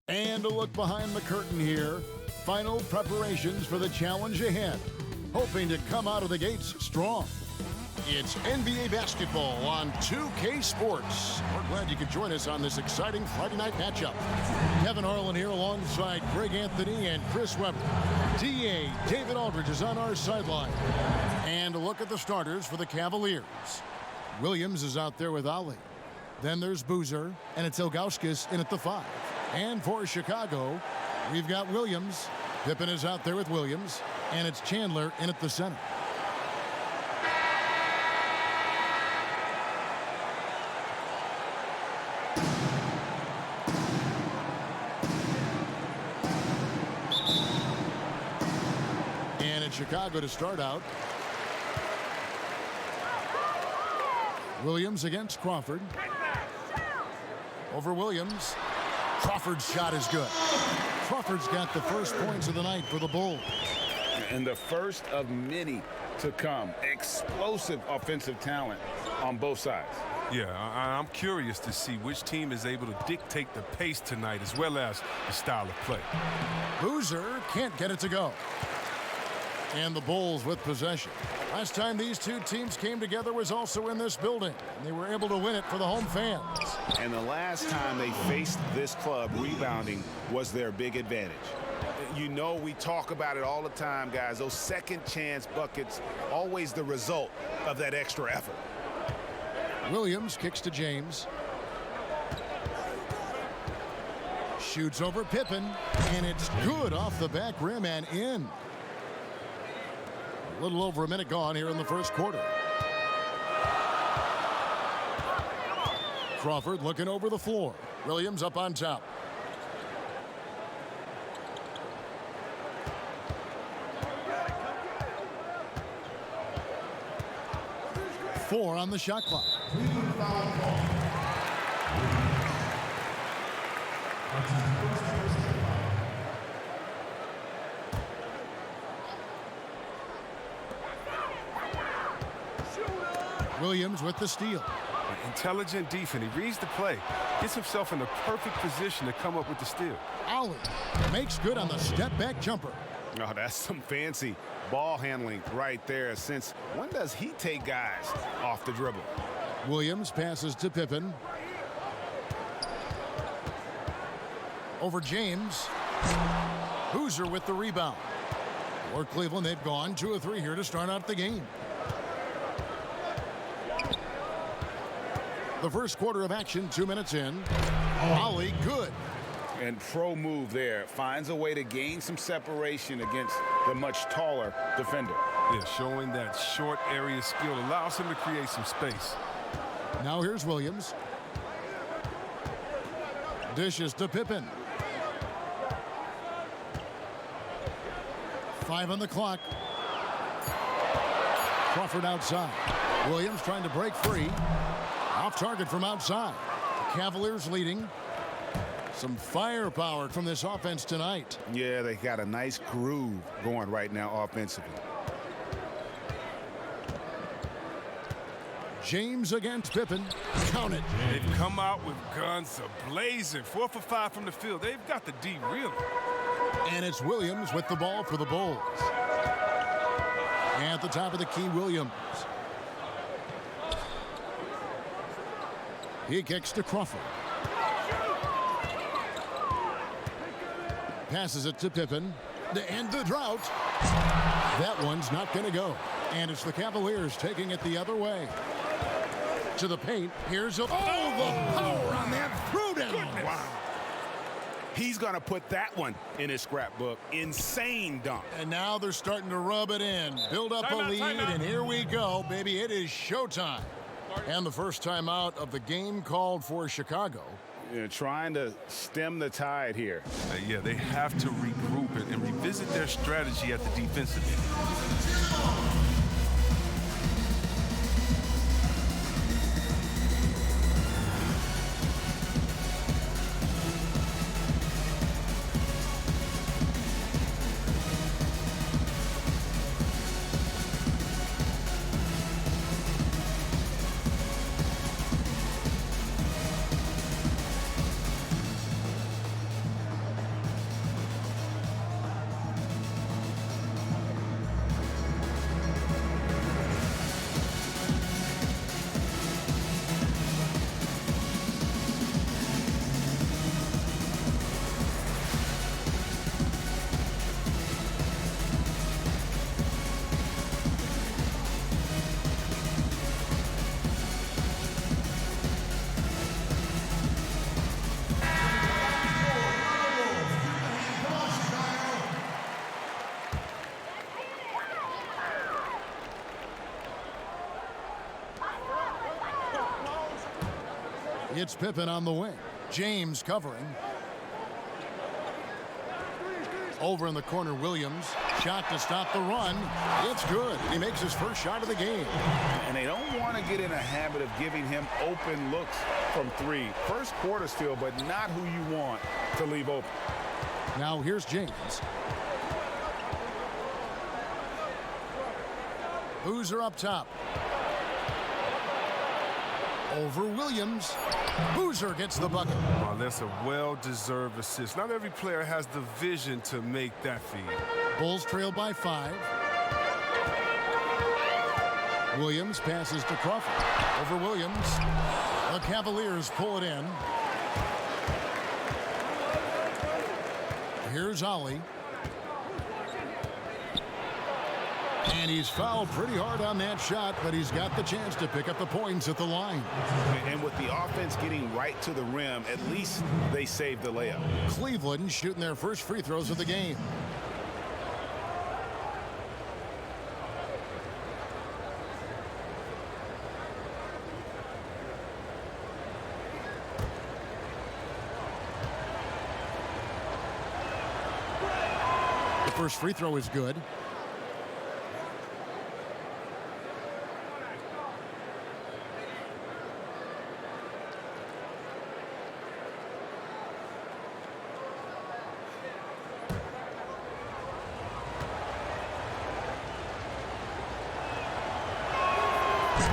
And a look behind the curtain here. Final preparations for the challenge ahead. Hoping to come out of the gates strong. It's NBA basketball on 2K Sports. We're glad you could join us on this exciting Friday night matchup. Kevin Harlan here alongside Greg Anthony and Chris Webber. DA David Aldridge is on our sideline. And a look at the starters for the Cavaliers. Williams is out there with Ali. Then there's Boozer, and it's Ilgauskas in at the 5. And for Chicago, we've got Williams. Pippen is out there with Williams, and it's Chandler in at the center. And it's Chicago to start out. Williams against Crawford. Over Williams. Crawford's shot is good. Crawford's got the first points of the night for the Bulls. And the first of many to come. Explosive offensive talent on both sides. Yeah, I'm curious to see which team is able to dictate the pace tonight as well as the style of play. Boozer can't get it to go. And the Bulls with possession. Last time these two teams came together was also in this building, and they were able to win it for the home fans. And the last time they faced this club, rebounding was their big advantage. You know, we talk about it all the time, guys. Those second chance buckets, always the result of that extra effort. Williams kicks to James. Shoots over Pippen, and it's good off the back rim and in. A little over a minute gone here in the first quarter. Crawford looking over the floor. Williams up on top. Four on the shot clock. Williams with the steal. Intelligent defense. He reads the play. Gets himself in the perfect position to come up with the steal. Ali makes good on the step-back jumper. Oh, that's some fancy ball handling right there. Since when does he take guys off the dribble? Williams passes to Pippen. Over James. Boozer with the rebound. For Cleveland, they've gone 2 of 3 here to start out the game. The first quarter of action, 2 minutes in. Ali good. And pro move there. Finds a way to gain some separation against the much taller defender. Yeah, showing that short area skill allows him to create some space. Now here's Williams. Dishes to Pippen. 5 on the clock. Crawford outside. Williams trying to break free. Off target from outside. The Cavaliers leading. Some firepower from this offense tonight. Yeah, they got a nice groove going right now offensively. James against Pippen. Count it. They've come out with guns a-blazing. 4 for 5 from the field. They've got the D reeling. And it's Williams with the ball for the Bulls. At the top of the key, Williams. He kicks to Crawford. Passes it to Pippen. To end the drought. That one's not going to go. And it's the Cavaliers taking it the other way. To the paint. Here's a... Oh, the power on that throwdown. Wow. He's going to put that one in his scrapbook. Insane dunk. And now they're starting to rub it in. Build up a lead, and here we go, baby. It is showtime. And the first time out of the game called for Chicago. Trying to stem the tide here. Yeah, they have to regroup and revisit their strategy at the defensive end. It's Pippen on the wing. James covering. Over in the corner, Williams. Shot to stop the run. It's good. He makes his first shot of the game. And they don't want to get in a habit of giving him open looks from three. First quarter still, but not who you want to leave open. Now here's James. Boozer up top. Over Williams. Boozer gets the bucket. Oh, that's a well-deserved assist. Not every player has the vision to make that feed. Bulls trail by 5. Williams passes to Crawford. Over Williams. The Cavaliers pull it in. Here's Ollie. And he's fouled pretty hard on that shot, but he's got the chance to pick up the points at the line. And with the offense getting right to the rim, at least they saved the layup. Cleveland shooting their first free throws of the game. The first free throw is good.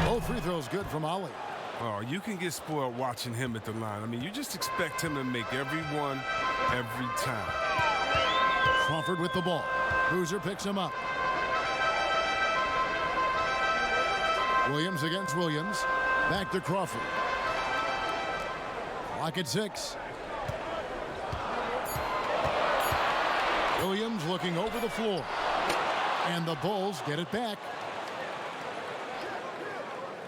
Both free throws good from Ollie. Oh, you can get spoiled watching him at the line. I mean, you just expect him to make every one, every time. Crawford with the ball. Boozer picks him up. Williams against Williams. Back to Crawford. Clock at 6. Williams looking over the floor. And the Bulls get it back.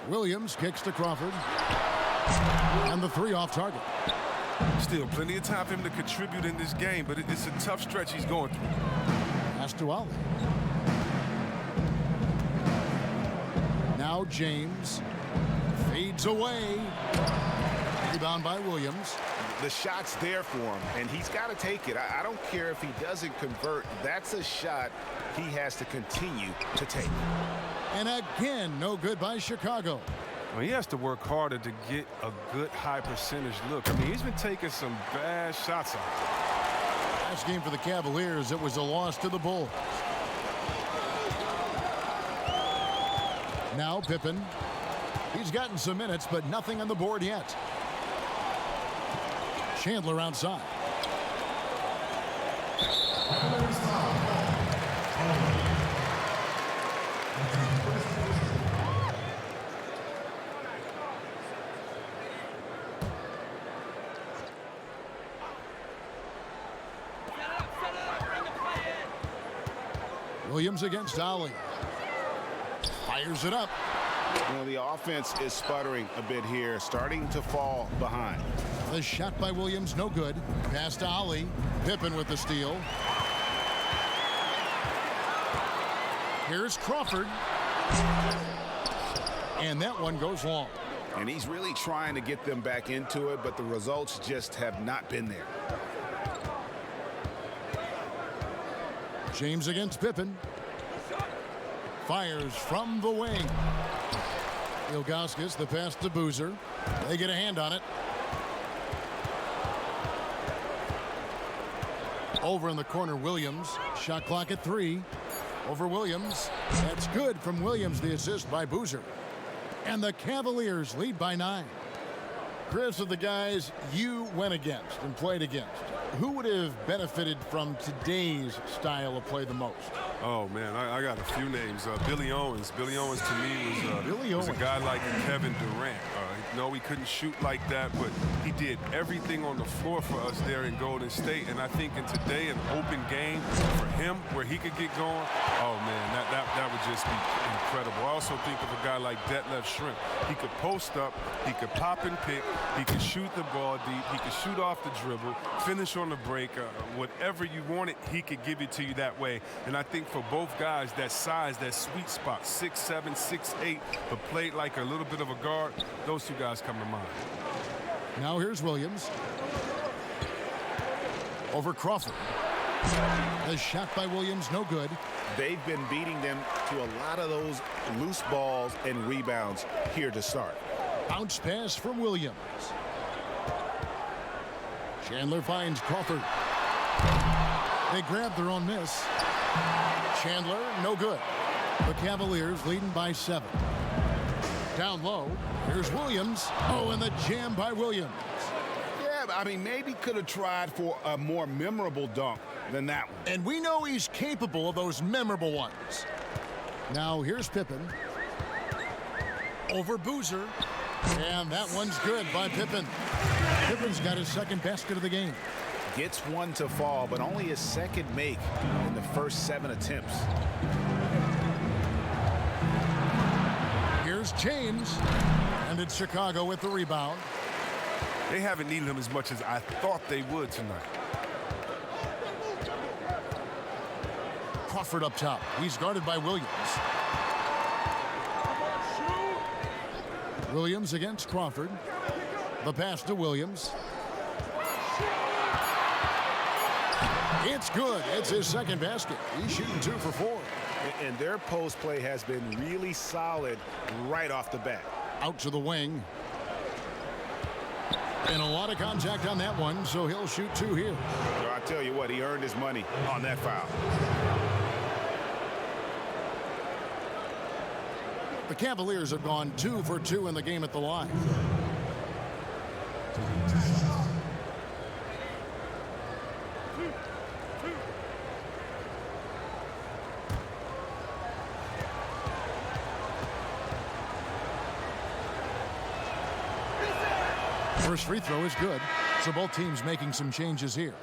Williams kicks to Crawford. And the 3 off target. Still plenty of time for him to contribute in this game, but it's a tough stretch he's going through. Pass to Ollie. Now James fades away. Rebound by Williams. The shot's there for him, and he's got to take it. I don't care if he doesn't convert. That's a shot he has to continue to take. And again, no good by Chicago. Well, he has to work harder to get a good high percentage look. I mean, he's been taking some bad shots out. Last game for the Cavaliers, it was a loss to the Bulls. Now Pippen. He's gotten some minutes, but nothing on the board yet. Chandler outside. Williams against Ollie. Fires it up. You know, the offense is sputtering a bit here, starting to fall behind. The shot by Williams, no good. Pass to Ollie. Pippen with the steal. Here's Crawford. And that one goes long. And he's really trying to get them back into it, but the results just have not been there. James against Pippen. Fires from the wing. Ilgauskas, the pass to Boozer. They get a hand on it. Over in the corner, Williams. Shot clock at 3. Over Williams. That's good from Williams, the assist by Boozer. And the Cavaliers lead by 9. Chris, of the guys you went against and played against, who would have benefited from today's style of play the most? Oh, man, I got a few names. Billy Owens. Billy Owens, to me, was a guy like Kevin Durant. No, he couldn't shoot like that, but he did everything on the floor for us there in Golden State. And I think in today, an open game for him where he could get going, oh, man, that would just be incredible. I also think of a guy like Detlef Schrempf. He could post up, he could pop and pick, he could shoot the ball deep, he could shoot off the dribble, finish on the break. Whatever you wanted, he could give it to you that way. And I think for both guys, that size, that sweet spot, 6'7", 6'8", but played like a little bit of a guard, those two guys come to mind. Now here's Williams. Over Crawford. The shot by Williams, no good. They've been beating them to a lot of those loose balls and rebounds here to start. Bounce pass from Williams. Chandler finds Crawford. They grab their own miss. Chandler, no good. The Cavaliers leading by 7. Down low, here's Williams. Oh, and the jam by Williams. Yeah, I mean, maybe could have tried for a more memorable dunk than that one. And we know he's capable of those memorable ones. Now here's Pippen. Over Boozer. And that one's good by Pippen. Pippen's got his second basket of the game. Gets one to fall, but only his second make in the first 7 attempts. Here's James. And it's Chicago with the rebound. They haven't needed him as much as I thought they would tonight. Crawford up top. He's guarded by Williams. Williams against Crawford. The pass to Williams. It's good. It's his second basket. He's shooting 2 for 4. And their post play has been really solid right off the bat. Out to the wing. And a lot of contact on that one, so he'll shoot 2 here. So I tell you what, he earned his money on that foul. The Cavaliers have gone 2 for 2 in the game at the line. First free throw is good, so both teams making some changes here.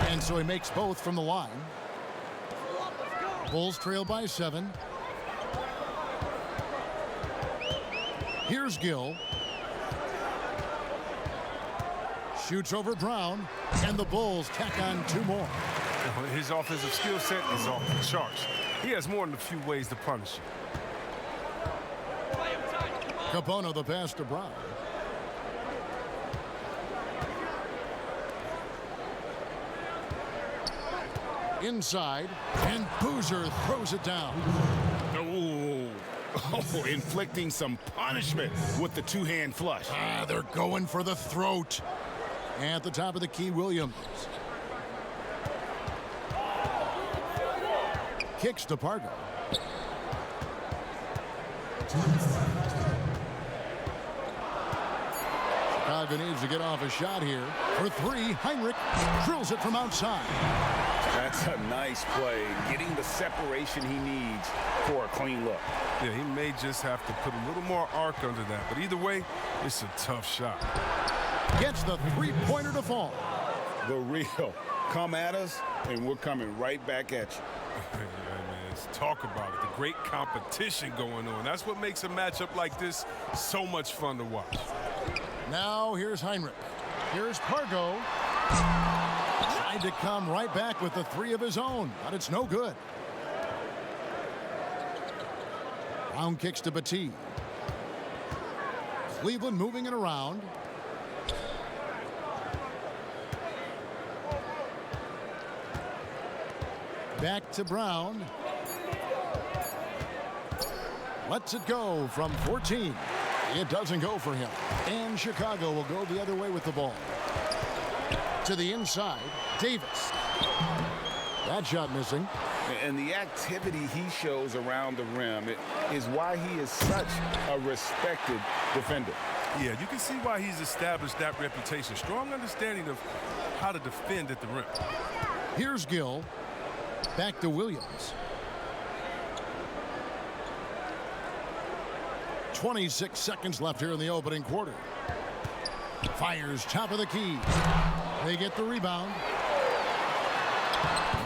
And so he makes both from the line. Bulls trail by 7. Here's Gill. Shoots over Brown. And the Bulls tack on 2 more. His offensive skill set is off the charts. He has more than a few ways to punish you. Capono the pass to Brown. Inside, and Boozer throws it down. Oh, inflicting some punishment with the 2-hand flush. They're going for the throat. At the top of the key, Williams. Kicks to Pargo. Chicago needs to get off a shot here. For 3, Heinrich drills it from outside. That's a nice play, getting the separation he needs for a clean look. Yeah, he may just have to put a little more arc under that, but either way, it's a tough shot. Gets the 3-pointer to fall. The real. Come at us, and we're coming right back at you. Yeah, man, let's talk about it. The great competition going on. That's what makes a matchup like this so much fun to watch. Now here's Heinrich. Here's Pargo. Tried to come right back with the 3 of his own, but it's no good. Brown kicks to Batiste. Cleveland moving it around. Back to Brown. Lets it go from 14. It doesn't go for him. And Chicago will go the other way with the ball. To the inside, Davis. That shot missing. And the activity he shows around the rim is why he is such a respected defender. Yeah, you can see why he's established that reputation. Strong understanding of how to defend at the rim. Here's Gill. Back to Williams. 26 seconds left here in the opening quarter. Fires top of the key. They get the rebound.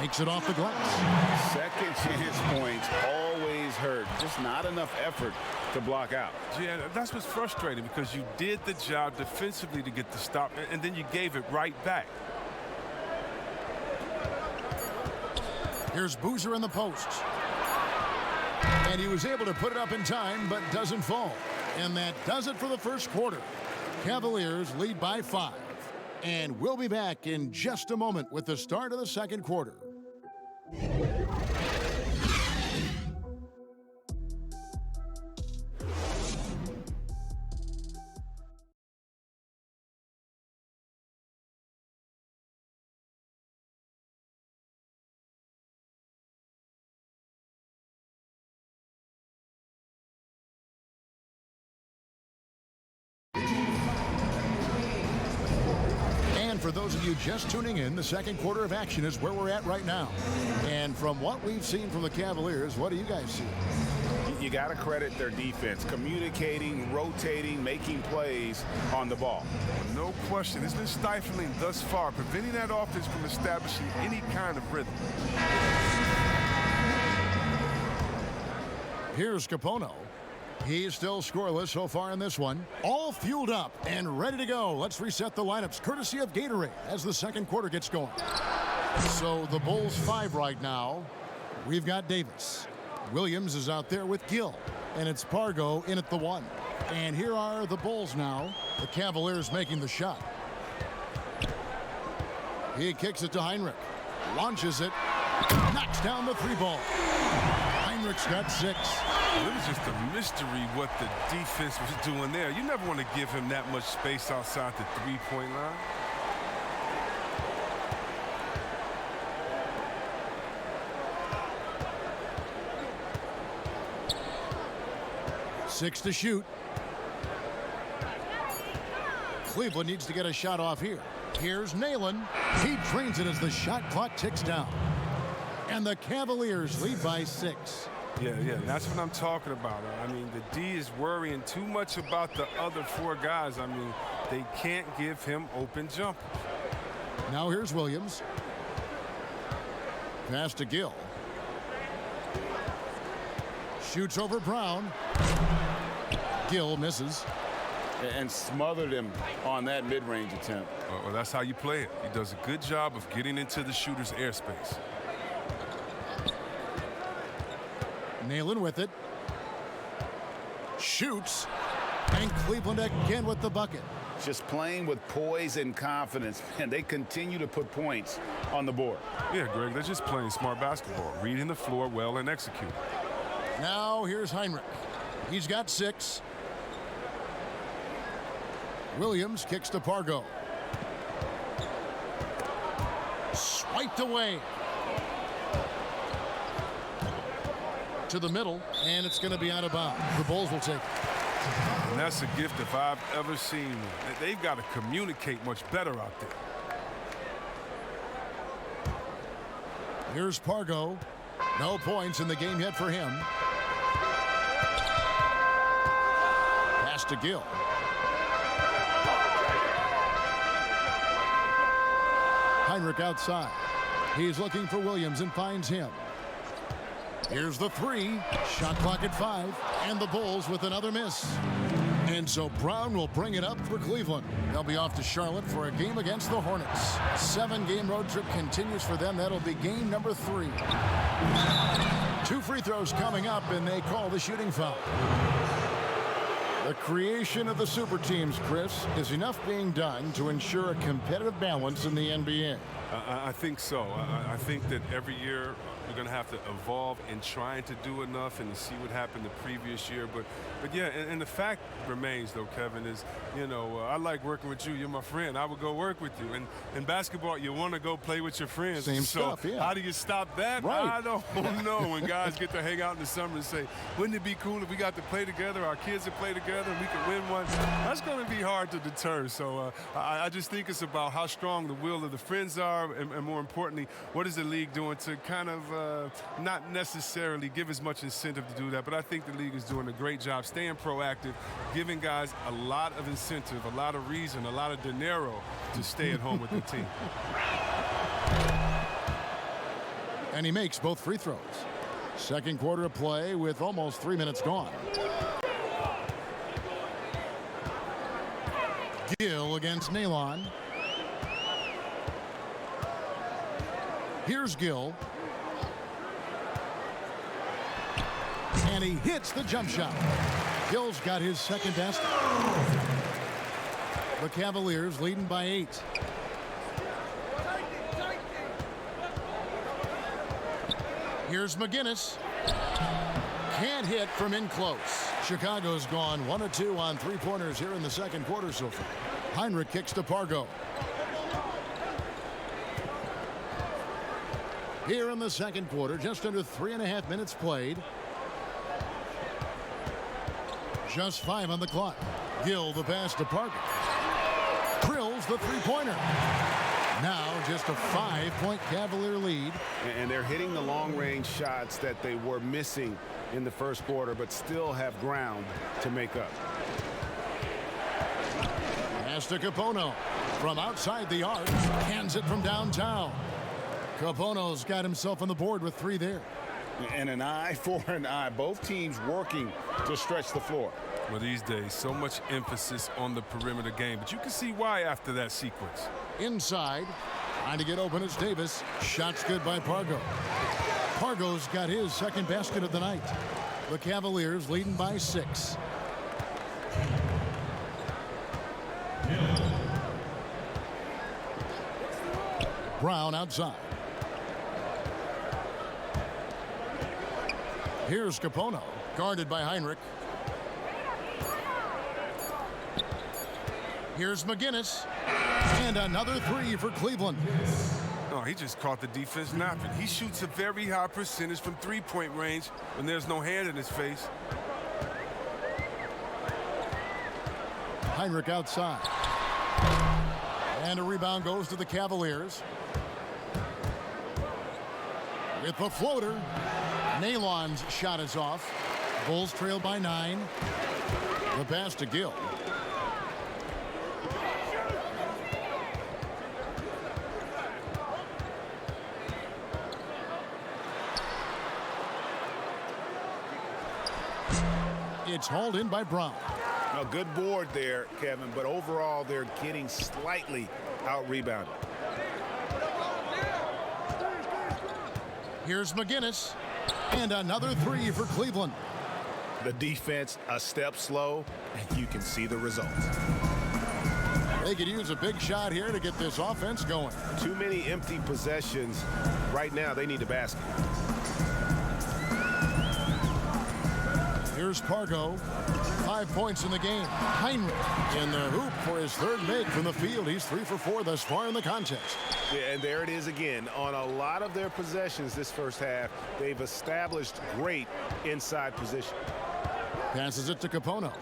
Makes it off the glass. Second chance points always hurt. Just not enough effort to block out. Yeah, that's what's frustrating because you did the job defensively to get the stop, and then you gave it right back. Here's Boozer in the posts. And he was able to put it up in time, but doesn't fall. And that does it for the first quarter. Cavaliers lead by 5. And we'll be back in just a moment with the start of the second quarter. For those of you just tuning in, the second quarter of action is where we're at right now. And from what we've seen from the Cavaliers, what do you guys see? You got to credit their defense, communicating, rotating, making plays on the ball. No question. It's been stifling thus far, preventing that offense from establishing any kind of rhythm. Here's Capono. He's still scoreless so far in this one. All fueled up and ready to go. Let's reset the lineups courtesy of Gatorade as the second quarter gets going. So the Bulls 5 right now. We've got Davis. Williams is out there with Gill. And it's Pargo in at the 1. And here are the Bulls now. The Cavaliers making the shot. He kicks it to Heinrich. Launches it. Knocks down the 3 ball. Heinrich's got 6. It was just a mystery what the defense was doing there. You never want to give him that much space outside the three-point line. Six to shoot. Cleveland needs to get a shot off here. Here's Nayland. He drains it as the shot clock ticks down. And the Cavaliers lead by 6. Yeah, that's what I'm talking about. I mean, the D is worrying too much about the other 4 guys. I mean, they can't give him open jumpers. Now here's Williams. Pass to Gill. Shoots over Brown. Gill misses. And smothered him on that mid-range attempt. Well, that's how you play it. He does a good job of getting into the shooter's airspace. Nayland with it. Shoots. And Cleveland again with the bucket. Just playing with poise and confidence, and they continue to put points on the board. Yeah, Greg, they're just playing smart basketball, reading the floor well and executing. Now here's Heinrich. He's got 6. Williams kicks to Pargo. Swiped away. To the middle, and it's going to be out of bounds. The Bulls will take it. And that's a gift if I've ever seen one. They've got to communicate much better out there. Here's Pargo. No points in the game yet for him. Pass to Gill. Heinrich outside. He's looking for Williams and finds him. Here's the 3. Shot clock at 5. And the Bulls with another miss. And so Brown will bring it up for Cleveland. They'll be off to Charlotte for a game against the Hornets. 7-game road trip continues for them. That'll be game number 3. 2 free throws coming up, and they call the shooting foul. The creation of the super teams, Chris, is enough being done to ensure a competitive balance in the NBA. I think so. I think that every year we're going to have to evolve in trying to do enough and to see what happened the previous year. But yeah, and the fact remains, though, Kevin, is, you know, I like working with you. You're my friend. I would go work with you. And in basketball, you want to go play with your friends. Same stuff, yeah. How do you stop that? Right. I don't know. When guys get to hang out in the summer and say, wouldn't it be cool if we got to play together, our kids would play together, and we could win one? That's going to be hard to deter. So I just think it's about how strong the will of the friends are, and more importantly, what is the league doing to kind of not necessarily give as much incentive to do that, but I think the league is doing a great job staying proactive, giving guys a lot of incentive, a lot of reason, a lot of dinero to stay at home with the team. And he makes both free throws. Second quarter of play with almost 3 minutes gone. Gill against Nalon. Here's Gill. And he hits the jump shot. Gill's got his second basket. The Cavaliers leading by 8. Here's McGinnis. Can't hit from in close. Chicago's gone 1 of 2 on three-pointers here in the second quarter so far. Heinrich kicks to Pargo. Here in the second quarter, just under 3.5 minutes played. Just 5 on the clock. Gill the pass to Pargo. Drills the three-pointer. Now just a 5-point Cavalier lead. And they're hitting the long-range shots that they were missing in the first quarter, but still have ground to make up. Pass to Capono. From outside the arc. Hands it from downtown. Capono's got himself on the board with 3 there. And an eye for an eye. Both teams working to stretch the floor. Well, these days, so much emphasis on the perimeter game, but you can see why after that sequence. Inside, trying to get open is Davis. Shot's good by Pargo. Pargo's got his second basket of the night. The Cavaliers leading by 6. Brown outside. Here's Capono, guarded by Heinrich. Here's McGinnis. And another 3 for Cleveland. No, he just caught the defense napping. He shoots a very high percentage from three-point range when there's no hand in his face. Heinrich outside. And a rebound goes to the Cavaliers. With the floater. Nalon's shot is off. Bulls trail by 9. The pass to Gill. It's hauled in by Brown. A good board there, Kevin, but overall they're getting slightly out-rebounded. Here's McGinnis. And another 3 for Cleveland. The defense a step slow, and you can see the results. They could use a big shot here to get this offense going. Too many empty possessions. Right now, they need a basket. Here's Pargo. 5 points in the game. Heinrich in the hoop for his third make from the field. He's 3 for 4 thus far in the contest. Yeah, and there it is again. On a lot of their possessions this first half, they've established great inside position. Passes it to Capono.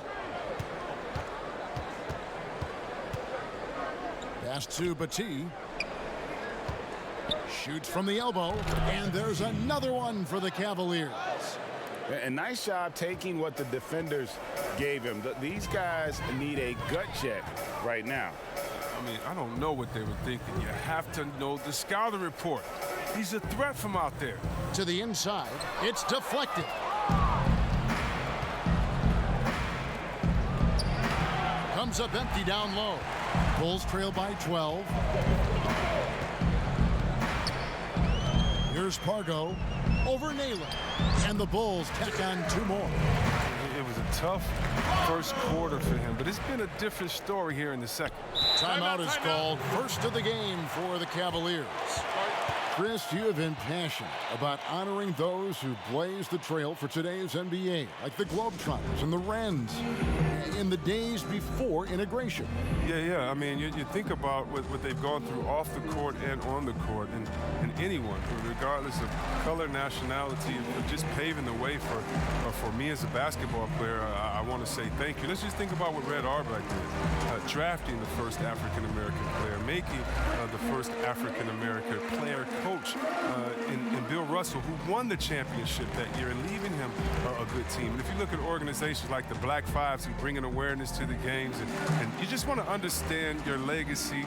Pass to Battie. Shoots from the elbow. And there's another one for the Cavaliers. A nice job taking what the defenders gave him. These guys need a gut check right now. I mean, I don't know what they were thinking. You have to know the scouting report. He's a threat from out there. To the inside. It's deflected. Comes up empty down low. Bulls trail by 12. Here's Pargo. Over Naylor. And the Bulls tack on 2 more. It was a tough first quarter for him, but it's been a different story here in the second. Timeout is called. First of the game for the Cavaliers. Chris, you have been passionate about honoring those who blazed the trail for today's NBA, like the Globetrotters and the Wrens in the days before integration. Yeah. I mean, you think about what they've gone through off the court and on the court, and anyone, regardless of color, nationality, just paving the way for me as a basketball player. I want to say thank you. Let's just think about what Red Auerbach did, drafting the first African-American player, making the first African-American player coach in Bill Russell, who won the championship that year, and leaving him a good team. And if you look at organizations like the Black Fives who bring an awareness to the games, and you just want to understand your legacy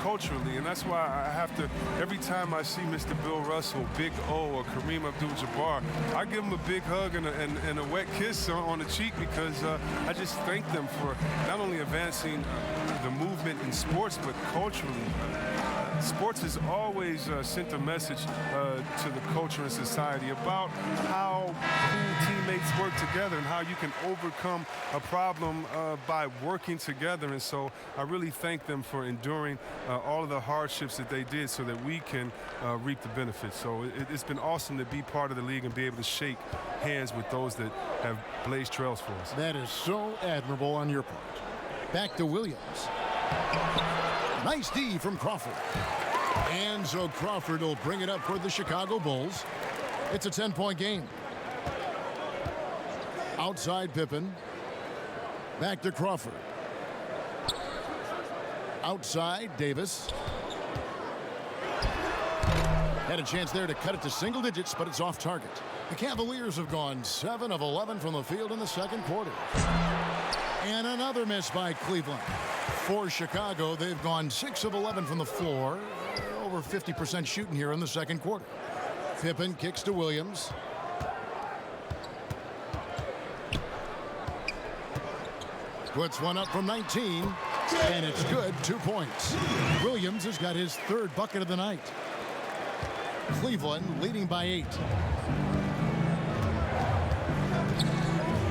culturally, and that's why I have to, every time I see Mr. Bill Russell, Big O, or Kareem Abdul-Jabbar, I give them a big hug and a wet kiss on the cheek, because I just thank them for not only advancing the movement in sports, but culturally. Sports has always sent a message to the culture and society about how teammates work together and how you can overcome a problem by working together. And so I really thank them for enduring all of the hardships that they did so that we can reap the benefits. So it's been awesome to be part of the league and be able to shake hands with those that have blazed trails for us. That is so admirable on your part. Back to Williams. Nice D from Crawford. And so Crawford will bring it up for the Chicago Bulls. It's a 10-point game. Outside Pippen. Back to Crawford. Outside Davis. Had a chance there to cut it to single digits, but it's off target. The Cavaliers have gone 7 of 11 from the field in the second quarter. And another miss by Cleveland. For Chicago, they've gone 6 of 11 from the floor. Over 50% shooting here in the second quarter. Pippen kicks to Williams. Puts one up from 19. And it's good, 2 points. Williams has got his third bucket of the night. Cleveland leading by 8.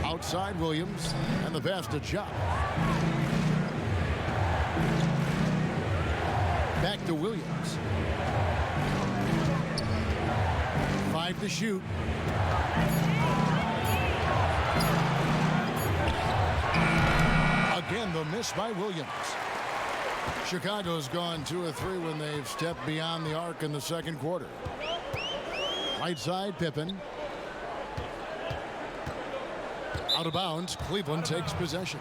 Outside Williams, and the pass to Jamal. Back to Williams. 5 to shoot. Again, the miss by Williams. Chicago's gone 2 of 3 when they've stepped beyond the arc in the second quarter. Right side, Pippen. Out of bounds, Cleveland takes possession.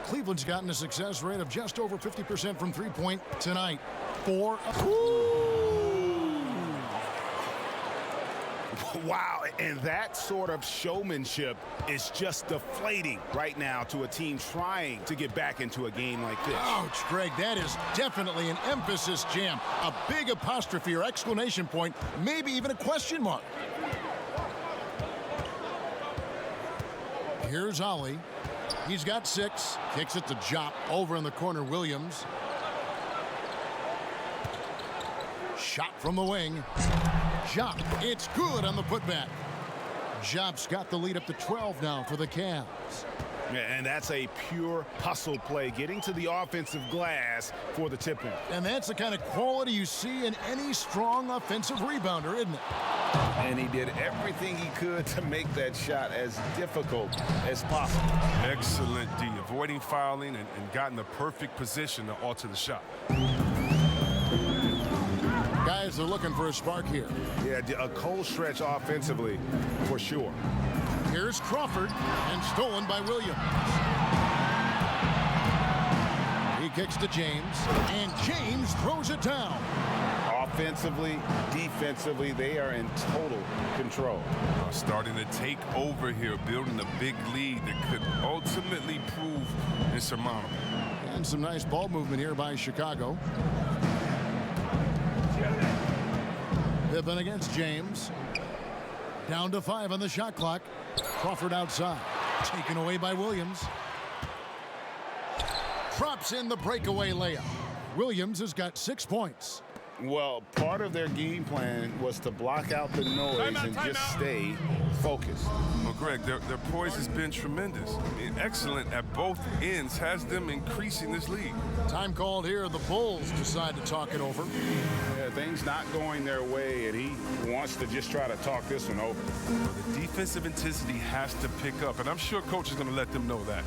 Cleveland's gotten a success rate of just over 50% from three-point tonight. 4. Wow, and that sort of showmanship is just deflating right now to a team trying to get back into a game like this. Ouch, Greg, that is definitely an emphasis jam. A big apostrophe or exclamation point, maybe even a question mark. Here's Ollie. He's got 6. Kicks it to Jamal. Over in the corner, Williams. Shot from the wing. Jamal. It's good on the putback. Jamal's got the lead up to 12 now for the Cavs. And that's a pure hustle play, getting to the offensive glass for the tip-in. And that's the kind of quality you see in any strong offensive rebounder, isn't it? And he did everything he could to make that shot as difficult as possible. Excellent D, avoiding fouling and gotten the perfect position to alter the shot. Guys are looking for a spark here. Yeah, a cold stretch offensively for sure. Here's Crawford, and stolen by Williams. He kicks to James, and James throws it down. Offensively, defensively, they are in total control. Starting to take over here, building a big lead that could ultimately prove insurmountable. And some nice ball movement here by Chicago. Pippen against James. Down to 5 on the shot clock. Crawford outside. Taken away by Williams. Drops in the breakaway layup. Williams has got 6 points. Well, part of their game plan was to block out the noise and just stay focused. Well, Greg, their poise has been tremendous. Excellent at both ends, has them increasing this lead. Time called here. The Bulls decide to talk it over. Yeah, things not going their way, and he wants to just try to talk this one over. The defensive intensity has to pick up, and I'm sure coach is going to let them know that.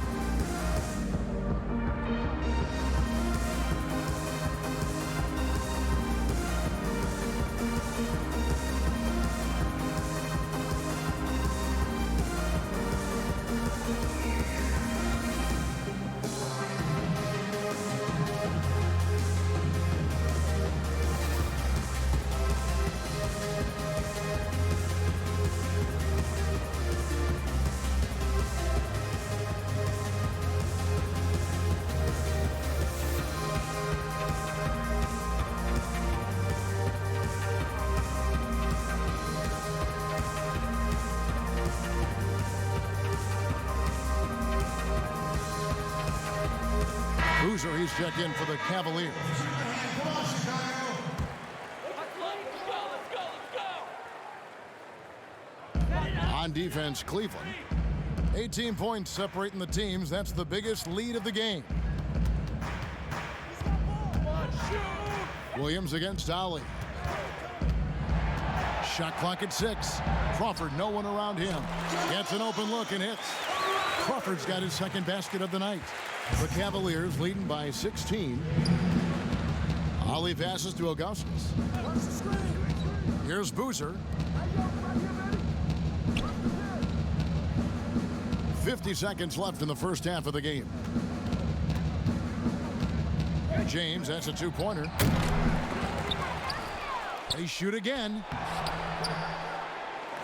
Boozer, he's checked in for the Cavaliers. On defense, Cleveland. 18 points separating the teams. That's the biggest lead of the game. Williams against Ollie. Shot clock at 6. Crawford, no one around him. Gets an open look and hits. Crawford's got his second basket of the night. The Cavaliers leading by 16. Ollie passes to Augustus. Here's Boozer. 50 seconds left in the first half of the game. James, that's a two-pointer. They shoot again.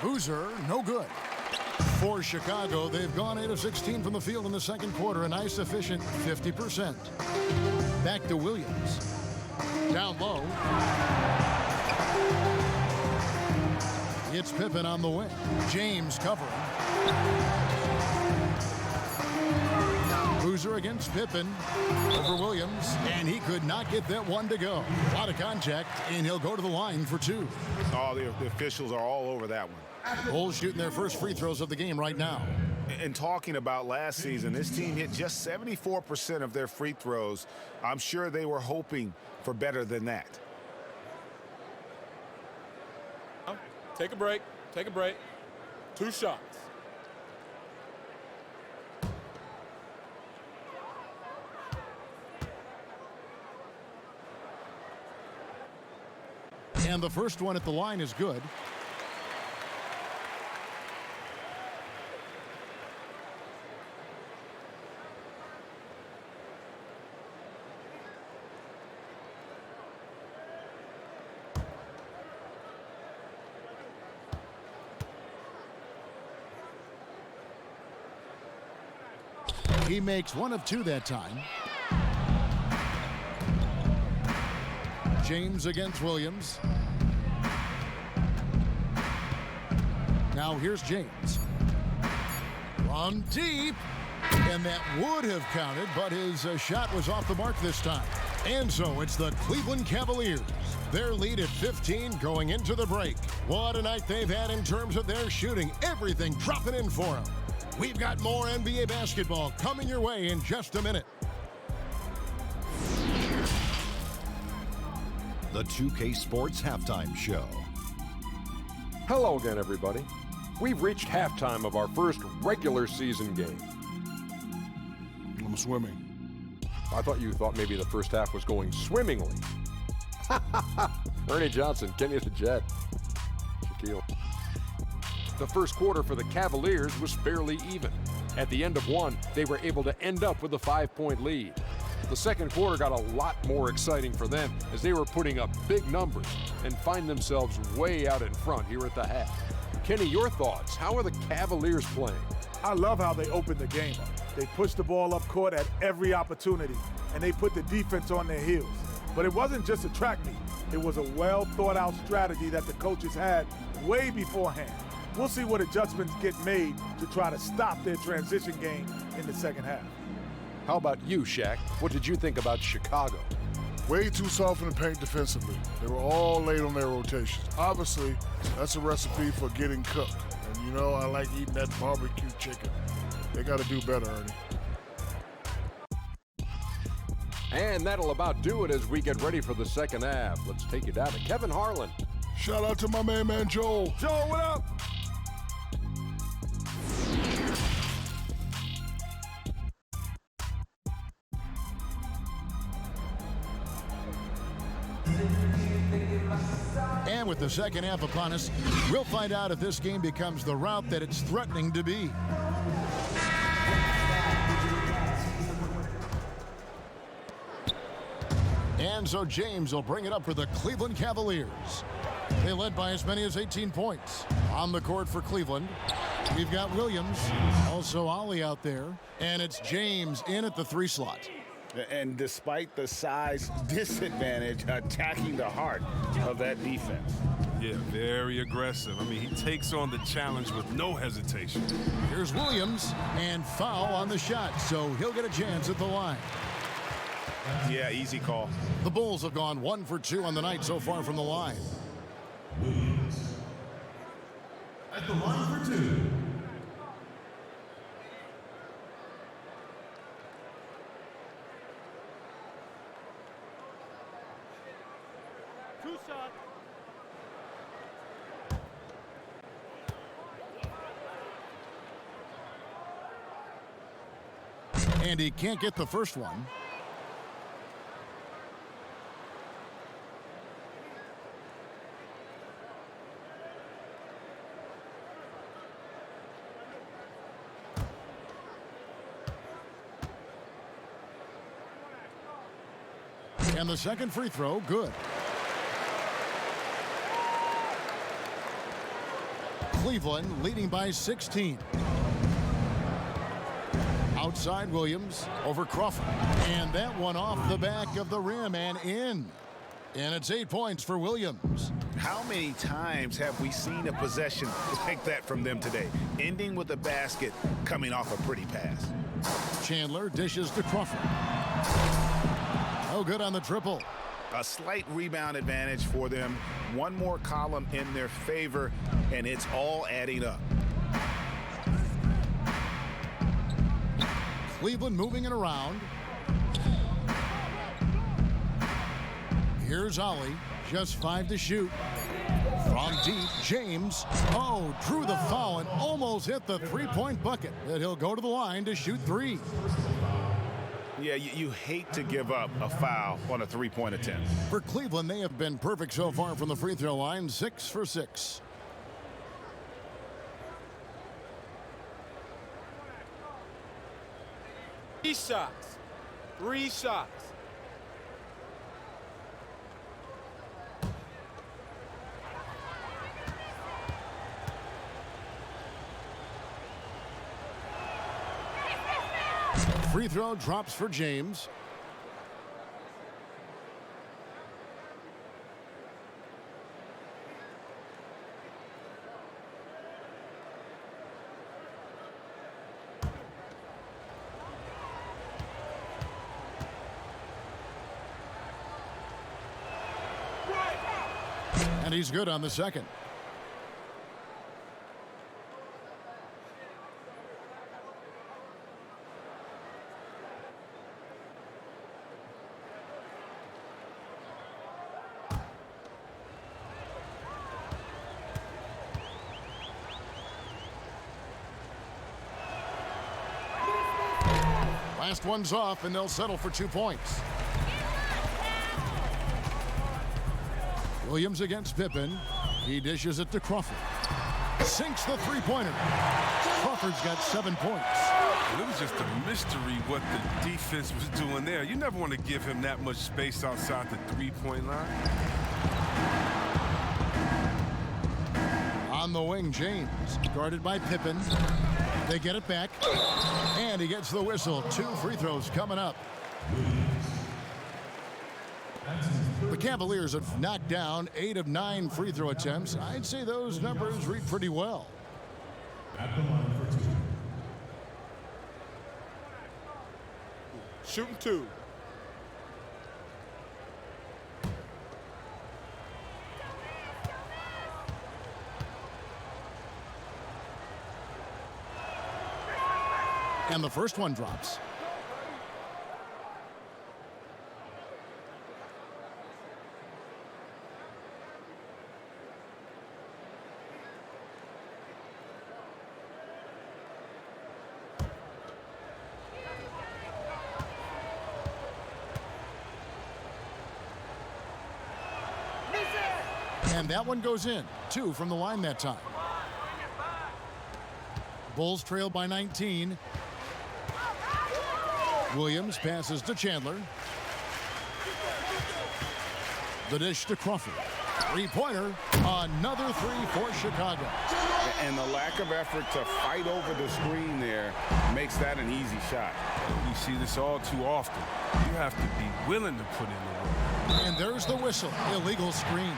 Boozer, no good. For Chicago, they've gone 8 of 16 from the field in the second quarter, a nice efficient 50%. Back to Williams. Down low. It's Pippen on the wing. James covering. Boozer against Pippen over Williams, and he could not get that one to go. A lot of contact, and he'll go to the line for 2. Oh, the officials are all over that one. Bulls shooting their first free throws of the game right now. And talking about last season, this team hit just 74% of their free throws. I'm sure they were hoping for better than that. Take a break. Take a break. 2 shots. And the first one at the line is good. He makes 1 of 2 that time. James against Williams. Now here's James. From deep. And that would have counted, but his shot was off the mark this time. And so it's the Cleveland Cavaliers. Their lead at 15 going into the break. What a night they've had in terms of their shooting. Everything dropping in for them. We've got more NBA basketball coming your way in just a minute. The 2K Sports Halftime Show. Hello again, everybody. We've reached halftime of our first regular season game. I'm swimming. I thought you thought maybe the first half was going swimmingly. Ernie Johnson, Kenny the Jet. Shaquille. The first quarter for the Cavaliers was fairly even. At the end of one, they were able to end up with a 5-point lead. The second quarter got a lot more exciting for them as they were putting up big numbers and find themselves way out in front here at the half. Kenny, your thoughts? How are the Cavaliers playing? I love how they opened the game up. They pushed the ball up court at every opportunity, and they put the defense on their heels. But it wasn't just a track meet. It was a well-thought-out strategy that the coaches had way beforehand. We'll see what adjustments get made to try to stop their transition game in the second half. How about you, Shaq? What did you think about Chicago? Way too soft in the paint defensively. They were all late on their rotations. Obviously, that's a recipe for getting cooked. And you know, I like eating that barbecue chicken. They got to do better, Ernie. And that'll about do it as we get ready for the second half. Let's take you down to Kevin Harlan. Shout out to my man Joel. Joel, what up? And with the second half upon us, we'll find out if this game becomes the route that it's threatening to be. And so James will bring it up for the Cleveland Cavaliers. They led by as many as 18 points. On the court for Cleveland, we've got Williams, also Ollie out there, and it's James in at the 3 slot. And despite the size disadvantage, attacking the heart of that defense. Yeah, very aggressive. I mean, he takes on the challenge with no hesitation. Here's Williams, and foul on the shot, so he'll get a chance at the line. Yeah, easy call. The Bulls have gone 1 for 2 on the night so far from the line. Williams at the line for 2. And he can't get the first one. And the second free throw, good. Cleveland leading by 16. Outside Williams over Crawford. And that one off the back of the rim and in. And it's 8 points for Williams. How many times have we seen a possession like that from them today? Ending with a basket, coming off a pretty pass. Chandler dishes to Crawford. No good on the triple. A slight rebound advantage for them. One more column in their favor, and it's all adding up. Cleveland moving it around. Here's Ollie, just 5 to shoot. From deep, James, drew the foul and almost hit the three-point bucket. But he'll go to the line to shoot 3. Yeah, you hate to give up a foul on a three-point attempt. For Cleveland, they have been perfect so far from the free throw line, 6 for 6. Three shots. Free throw drops for James. And he's good on the second. Last one's off, and they'll settle for 2 points. Williams against Pippen. He dishes it to Crawford. Sinks the three-pointer. Crawford's got 7 points. Well, it was just a mystery what the defense was doing there. You never want to give him that much space outside the three-point line. On the wing, James, guarded by Pippen. They get it back, and he gets the whistle. 2 free throws coming up. The Cavaliers have knocked down 8 of 9 free throw attempts. I'd say those numbers read pretty well. At the line for 2. Shooting 2. And the first one drops. And that one goes in. 2 from the line that time. Bulls trail by 19. Williams passes to Chandler. The dish to Crawford. Three-pointer. Another 3 for Chicago. And the lack of effort to fight over the screen there makes that an easy shot. You see this all too often. You have to be willing to put in the work. And there's the whistle. Illegal screen.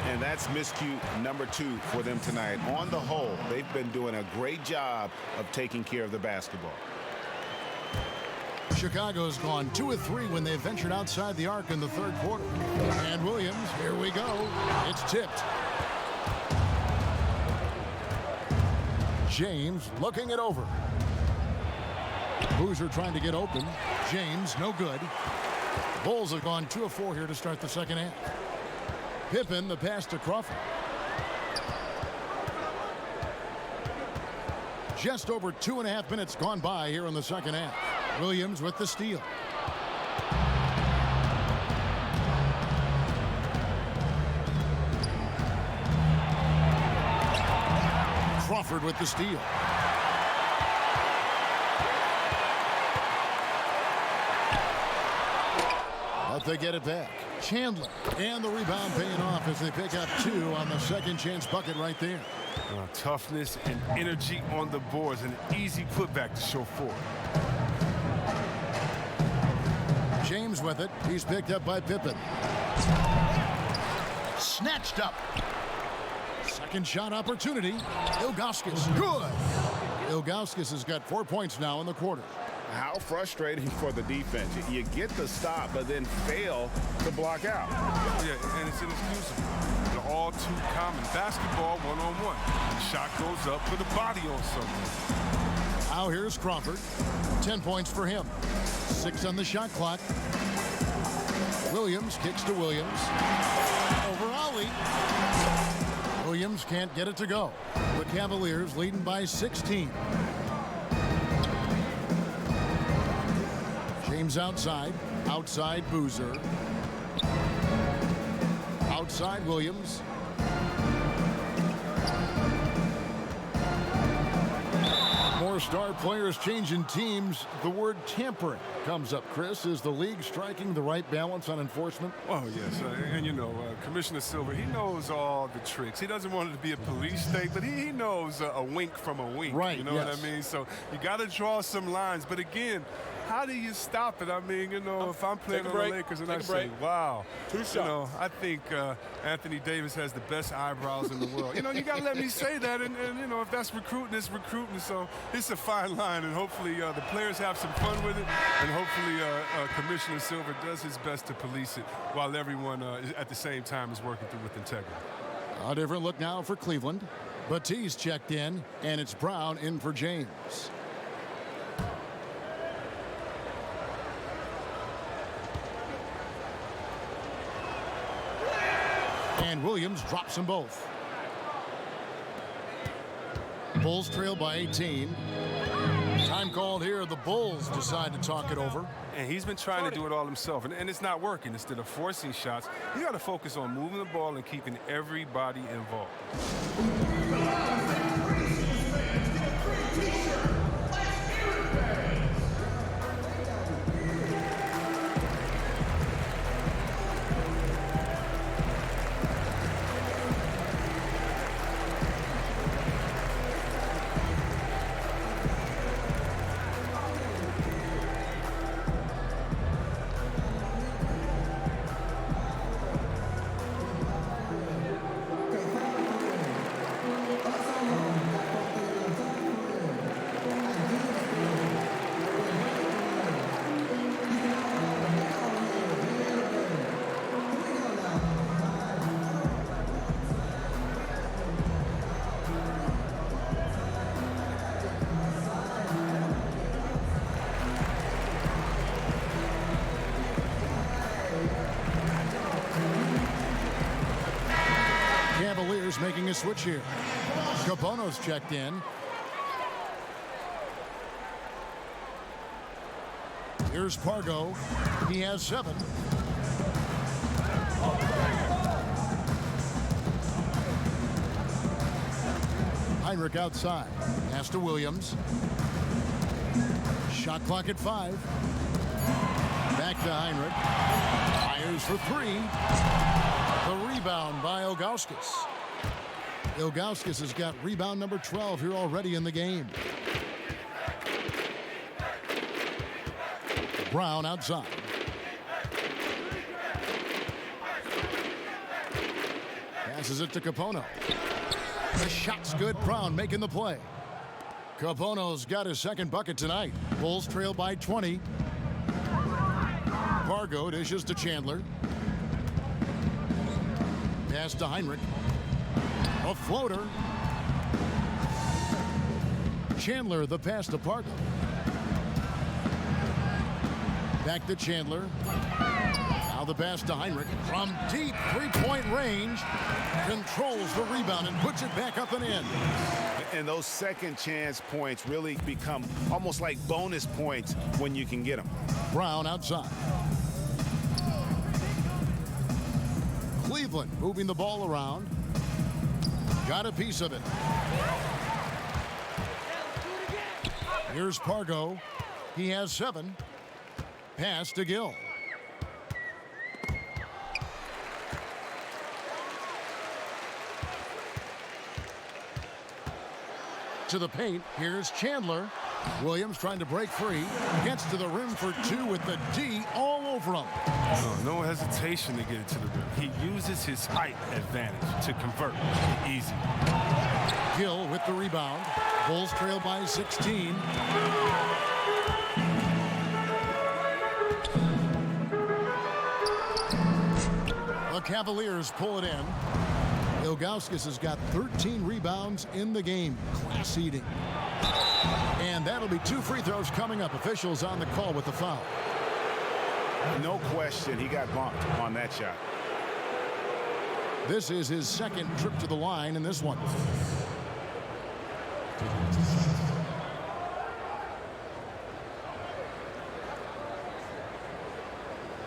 And that's miscue number 2 for them tonight. On the whole, they've been doing a great job of taking care of the basketball. Chicago's gone 2 of 3 when they ventured outside the arc in the third quarter. And Williams, here we go. It's tipped. James looking it over. Boozer trying to get open. James, no good. Bulls have gone 2 of 4 here to start the second half. Pippen, the pass to Crawford. Just over 2.5 minutes gone by here in the second half. Williams with the steal. Crawford with the steal. But they get it back. Chandler and the rebound paying off as they pick up 2 on the second chance bucket right there. Toughness and energy on the boards. An easy putback to show for it. James with it. He's picked up by Pippen. Snatched up. Second shot opportunity. Ilgauskas. Good. Ilgauskas has got 4 points now in the quarter. How frustrating for the defense. You get the stop, but then fail to block out. Yeah, and it's inexcusable. They're all too common. Basketball one-on-one. The shot goes up, put a body on something. Now here's Crawford. 10 points for him. 6 on the shot clock. Williams kicks to Williams. Over Ollie. Williams can't get it to go. The Cavaliers leading by 16. James outside. Outside Boozer. Outside Williams. More star players changing teams. The word tampering comes up, Chris. Is the league striking the right balance on enforcement? Oh, yes. And, you know, Commissioner Silver, he knows all the tricks. He doesn't want it to be a police state, but he knows a wink from a wink. Right, you know what I mean? So you got to draw some lines. But, again, how do you stop it? I mean, you know, if I'm playing on the Lakers and I say, wow, 2 shots. You know, I think Anthony Davis has the best eyebrows in the world. You know, you got to let me say that. And, you know, if that's recruiting, it's recruiting. So it's a fine line. And hopefully the players have some fun with it. And hopefully Commissioner Silver does his best to police it while everyone at the same time is working through with integrity. A different look now for Cleveland. Batiste checked in, and it's Brown in for James. And Williams drops them both. Bulls trail by 18. Time called here. The Bulls decide to talk it over. And he's been trying to do it all himself, and it's not working. Instead of forcing shots, you got to focus on moving the ball and keeping everybody involved. Cavaliers making a switch here. Capono's checked in. Here's Pargo. He has 7. Heinrich outside. Pass to Williams. Shot clock at 5. Back to Heinrich. Fires for 3. The rebound by Ilgauskas. Ilgauskas has got rebound number 12 here already in the game. Brown outside. Passes it to Capono. The shot's good. Brown making the play. Capono's got his second bucket tonight. Bulls trail by 20. Pargo dishes to Chandler. Pass to Heinrich. A floater. Chandler the pass to Pargo. Back to Chandler. Now the pass to Heinrich from deep three-point range. Controls the rebound and puts it back up and in. And those second chance points really become almost like bonus points when you can get them. Brown outside. Cleveland moving the ball around. Got a piece of it. Here's Pargo. He has 7. Pass to Gill. To the paint. Here's Chandler. Williams trying to break free. Gets to the rim for 2 with the D all over him. No hesitation to get it to the rim. He uses his height advantage to convert. Easy. Gill with the rebound. Bulls trail by 16. The Cavaliers pull it in. Ilgauskas has got 13 rebounds in the game. Class eating. And that'll be 2 free throws coming up. Officials on the call with the foul. No question, he got bumped on that shot. This is his second trip to the line in this one.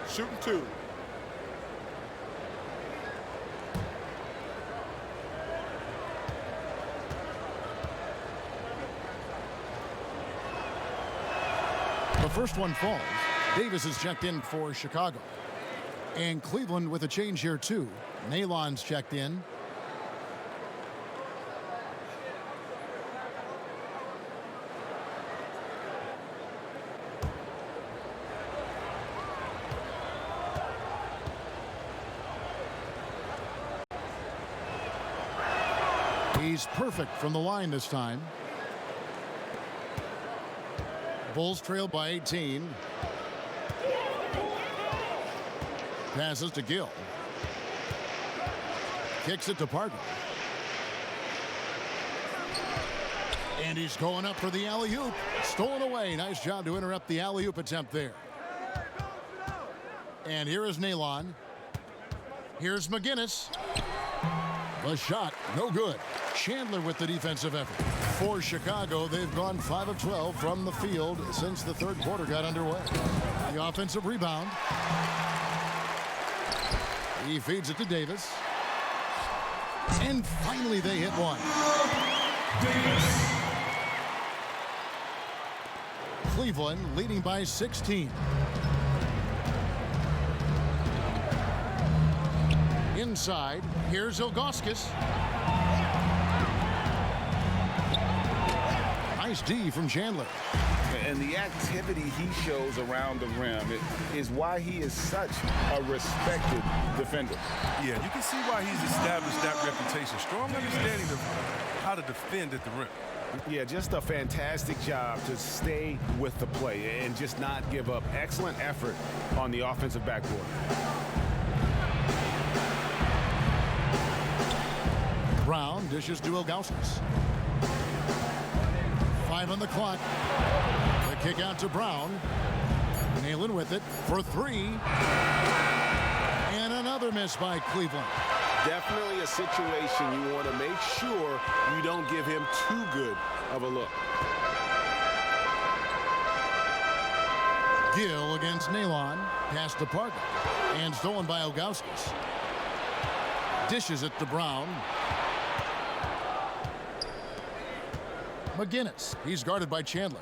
Shooting 2. The first one falls. Davis is checked in for Chicago. And Cleveland with a change here too. Nalon's checked in. He's perfect from the line this time. Bulls trail by 18. Passes to Gill. Kicks it to Pargo. And he's going up for the alley-oop. Stolen away. Nice job to interrupt the alley-oop attempt there. And here is Nalon. Here's McGinnis. The shot, no good. Chandler with the defensive effort. For Chicago, they've gone 5 of 12 from the field since the third quarter got underway. The offensive rebound. He feeds it to Davis. And finally they hit one. Davis. Cleveland leading by 16. Inside, here's Ilgauskas. Nice D from Chandler. And the activity he shows around the rim is why he is such a respected defender. Yeah, you can see why he's established that reputation. Strong understanding of how to defend at the rim. Yeah, just a fantastic job to stay with the play and just not give up. Excellent effort on the offensive backboard. Brown dishes to Ilgauskas. 5 on the clock. The kick out to Brown. Nalon with it for 3. And another miss by Cleveland. Definitely a situation you want to make sure you don't give him too good of a look. Gill against Nalon. Pass to Pargo. And stolen by Ilgauskas. Dishes it to Brown. McGinnis. He's guarded by Chandler.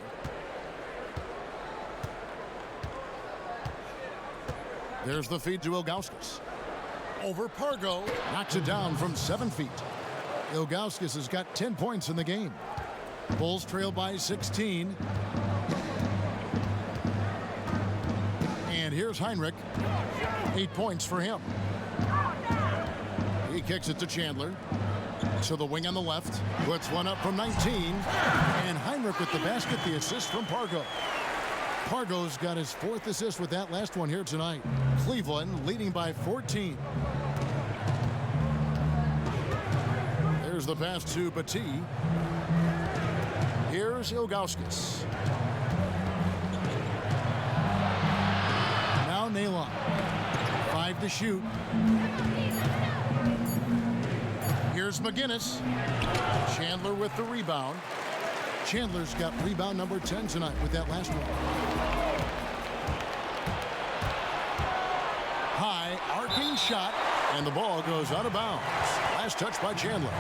There's the feed to Ilgauskas. Over Pargo. Knocks it down from 7 feet. Ilgauskas has got 10 points in the game. Bulls trail by 16. And here's Heinrich. 8 points for him. He kicks it to Chandler. To the wing on the left. Puts one up from 19. And Heinrich with the basket, the assist from Pargo. Pargo's got his 4th assist with that last one here tonight. Cleveland leading by 14. There's the pass to Battie. Here's Ilgauskas. Now Nalon. 5 to shoot. Here's McGinnis. Chandler with the rebound. Chandler's got rebound number 10 tonight with that last one. High arcing shot, and the ball goes out of bounds. Last touch by Chandler.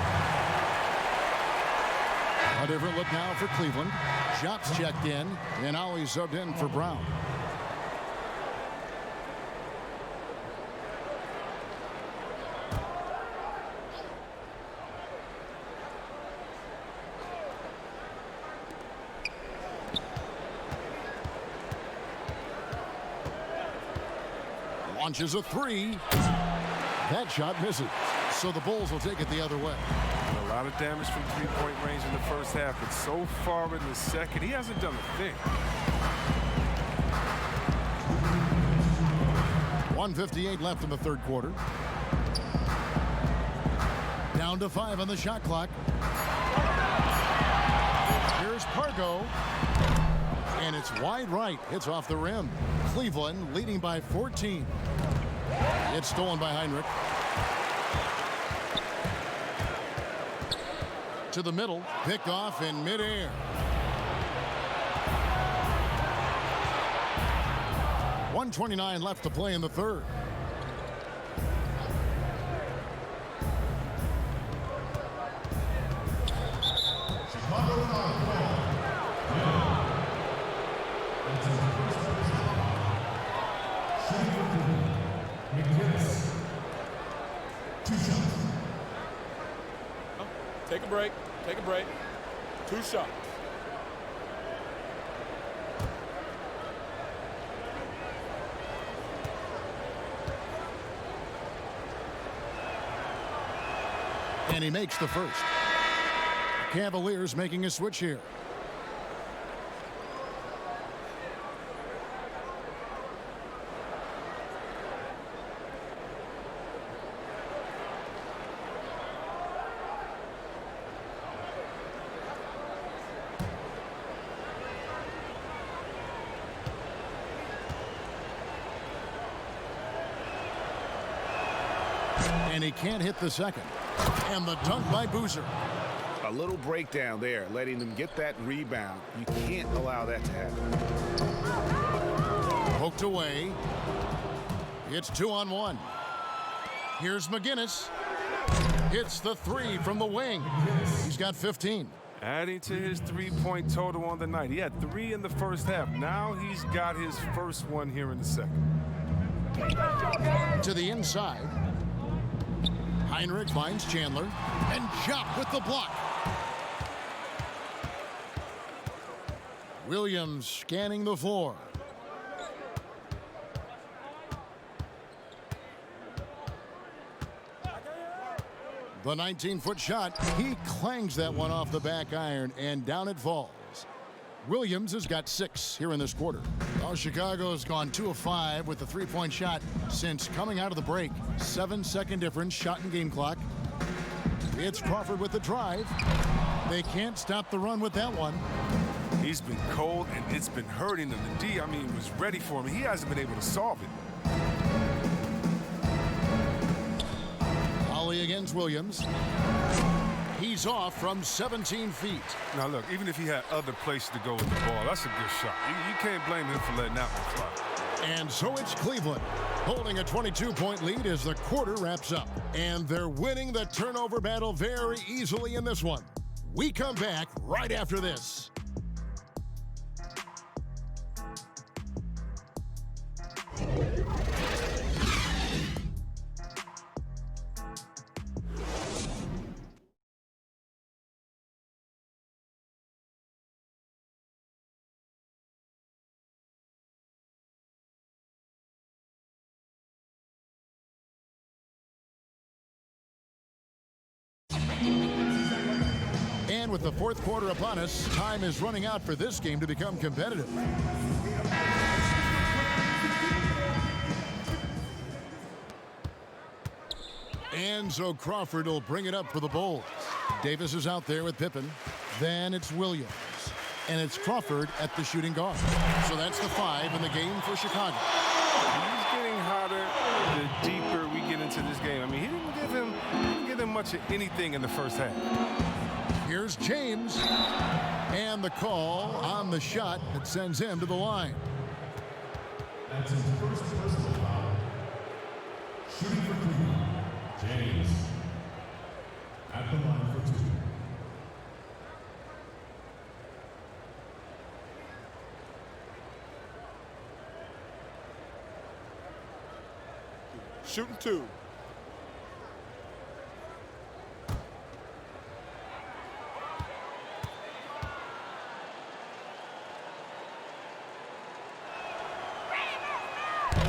A different look now for Cleveland. Shots checked in, and now he's subbed in for Brown. Launches a 3. That shot misses. So the Bulls will take it the other way. A lot of damage from three-point range in the first half, but so far in the second, he hasn't done a thing. 1:58 left in the third quarter. Down to 5 on the shot clock. Here's Pargo. And it's wide right. It's off the rim. Cleveland leading by 14. It's stolen by Heinrich. To the middle. Picked off in midair. .129 left to play in the third. Take a break. Take a break. 2 shots. And he makes the first. Cavaliers making a switch here. And he can't hit the second. And the dunk by Boozer. A little breakdown there, letting them get that rebound. You can't allow that to happen. Poked away. It's 2-on-1. Here's McGinnis. Hits the 3 from the wing. He's got 15. Adding to his three-point total on the night. He had 3 in the first half. Now he's got his first one here in the second. To the inside. Heinrich finds Chandler. And Jock with the block. Williams scanning the floor. The 19-foot shot. He clangs that one off the back iron, and down it falls. Williams has got 6 here in this quarter. Well, Chicago's gone 2 of 5 with the three-point shot since coming out of the break. 7-second difference, shot and game clock. It's Crawford with the drive. They can't stop the run with that one. He's been cold, and it's been hurting him. The D, was ready for him. He hasn't been able to solve it. Volley against Williams. He's off from 17 feet. Now, look, even if he had other places to go with the ball, that's a good shot. You can't blame him for letting that one fly. And so it's Cleveland holding a 22-point lead as the quarter wraps up. And they're winning the turnover battle very easily in this one. We come back right after this. And with the fourth quarter upon us, time is running out for this game to become competitive. And so Crawford will bring it up for the Bulls. Davis is out there with Pippen. Then it's Williams. And it's Crawford at the shooting guard. So that's the 5 in the game for Chicago. He's getting hotter the deeper we get into this game. I mean, he didn't give him much of anything in the first half. Here's James. And the call on the shot that sends him to the line. That's his first personal foul. Shooting for Cleveland, James. At the line for 2. Shooting 2.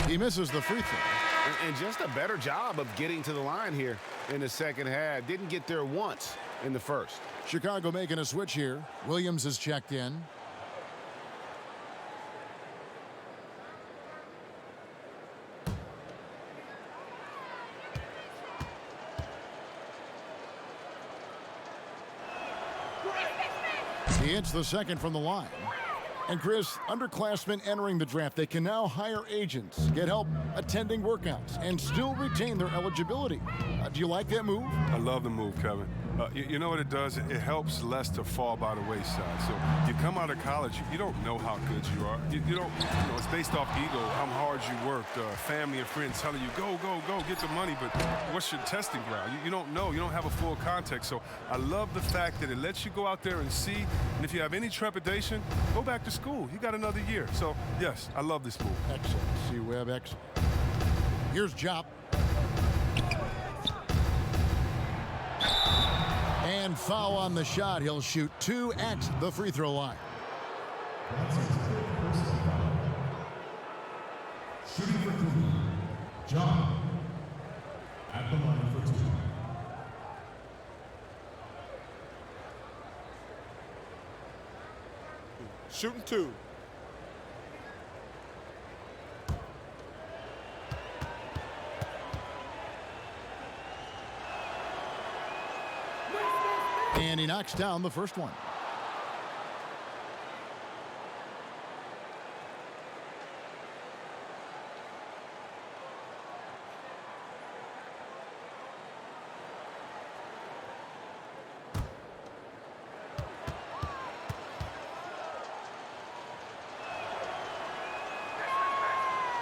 He misses the free throw. And just a better job of getting to the line here in the second half. Didn't get there once in the first. Chicago making a switch here. Williams is checked in. He hits the second from the line. And Chris, underclassmen entering the draft, they can now hire agents, get help attending workouts, and still retain their eligibility. Do you like that move? I love the move, Kevin. You know what it does? It helps less to fall by the wayside. So you come out of college, you don't know how good you are. You don't, it's based off ego, how hard you worked, family and friends telling you, go, get the money, but what's your testing ground? You don't know. You don't have a full context. So I love the fact that it lets you go out there and see, and if you have any trepidation, go back to school. You got another year. So, yes, I love this move. Excellent. C-Web, excellent. Here's Jop. And foul on the shot. He'll shoot 2 at the free throw line. That's his third personal foul. Shooting for Cleveland, John. At the line for 2. Shooting 2. And he knocks down the first one.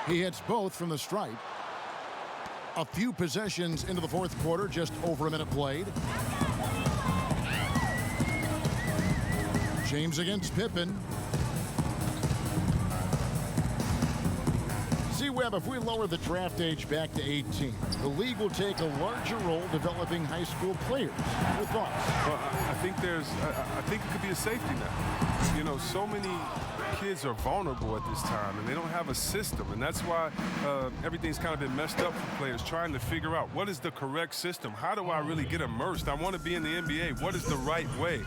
He hits both from the stripe. A few possessions into the fourth quarter, just over a minute played. James against Pippen. C-Web, if we lower the draft age back to 18, the league will take a larger role developing high school players. Your thoughts? Well, I think it could be a safety net. You know, so many kids are vulnerable at this time, and they don't have a system, and that's why everything's kind of been messed up for players trying to figure out what is the correct system. How do I really get immersed? I want to be in the NBA. What is the right way?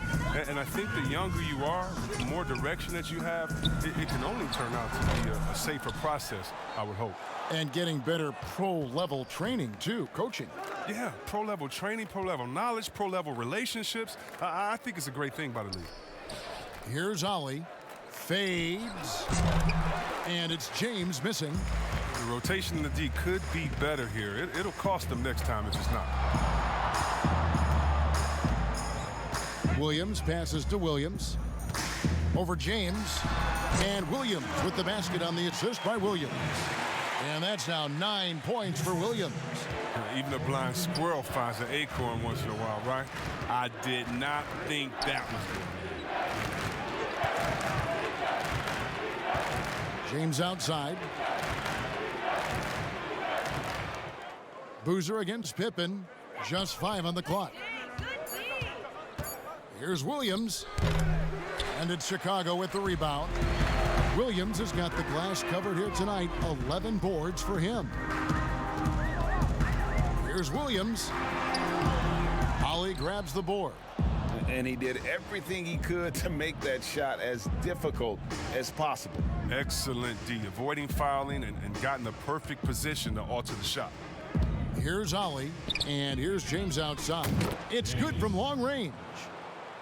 And I think the younger you are, the more direction that you have, it can only turn out to be a safer process, I would hope. And getting better pro-level training, too, coaching. Yeah, pro-level training, pro-level knowledge, pro-level relationships. I think it's a great thing by the league. Here's Ollie. Fades. And it's James missing. The rotation in the D could be better here. It'll cost them next time if it's not. Williams passes to Williams. Over James. And Williams with the basket on the assist by Williams. And that's now 9 points for Williams. Even a blind squirrel finds an acorn once in a while, right? I did not think that was good. James outside. Boozer against Pippen. Just 5 on the clock. Here's Williams. And it's Chicago with the rebound. Williams has got the glass covered here tonight. 11 boards for him. Here's Williams. Ollie grabs the board. And he did everything he could to make that shot as difficult as possible. Excellent D, avoiding fouling and got in the perfect position to alter the shot. Here's Ollie, and here's James outside. It's good from long range.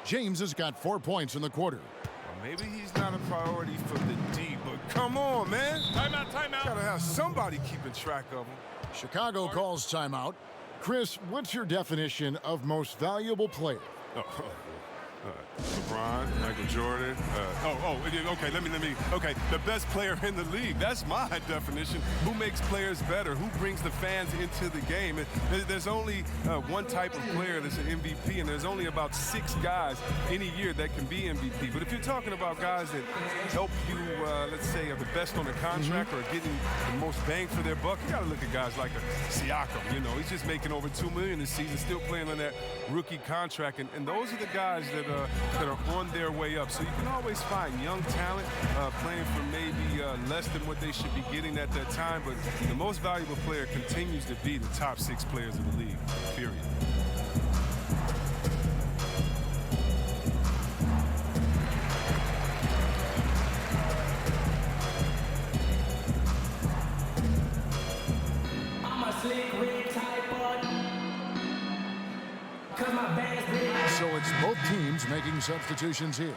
James has got 4 points in the quarter. Well, maybe he's not a priority for the D, but come on, man. Timeout, timeout. Gotta have somebody keeping track of him. Chicago calls timeout. Chris, what's your definition of most valuable player? LeBron, Michael Jordan. Okay, the best player in the league. That's my definition. Who makes players better? Who brings the fans into the game? There's only one type of player that's an MVP, and there's only about 6 guys in a year that can be MVP. But if you're talking about guys that help you, let's say, are the best on the contract or getting the most bang for their buck, you got to look at guys like a Siakam. You know, he's just making over $2 million this season, still playing on that rookie contract, and those are the guys that are on their way up. So you can always find young talent playing for maybe less than what they should be getting at that time, but the most valuable player continues to be the top 6 players in the league, period. So it's both teams making substitutions here.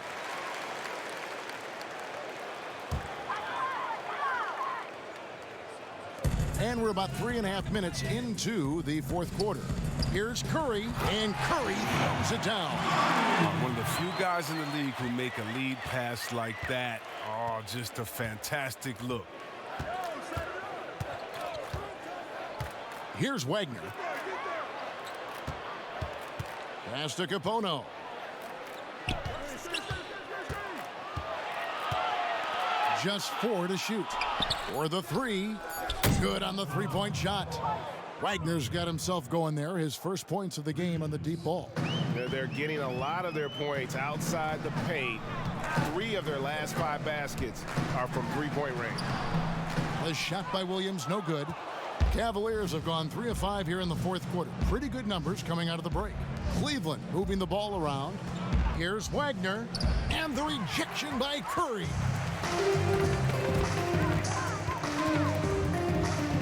And we're about 3.5 minutes into the fourth quarter. Here's Curry, and Curry throws it down. One of the few guys in the league who make a lead pass like that. Oh, just a fantastic look. Here's Wagner. Pass to Capono. Just 4 to shoot. For the 3. Good on the three-point shot. Wagner's got himself going there. His first points of the game on the deep ball. They're getting a lot of their points outside the paint. 3 of their last 5 baskets are from three-point range. The shot by Williams, no good. Cavaliers have gone 3 of 5 here in the fourth quarter. Pretty good numbers coming out of the break. Cleveland moving the ball around. Here's Wagner, and the rejection by Curry.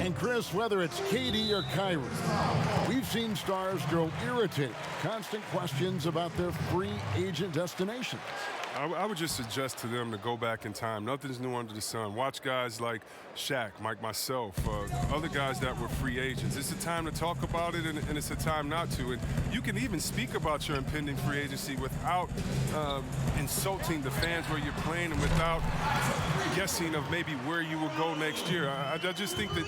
And Chris, whether it's KD or Kyrie, we've seen stars grow irritated. Constant questions about their free agent destinations. I would just suggest to them to go back in time. Nothing's new under the sun. Watch guys like Shaq, myself, other guys that were free agents. It's a time to talk about it, and it's a time not to. And you can even speak about your impending free agency without insulting the fans where you're playing and without guessing of maybe where you will go next year. I just think that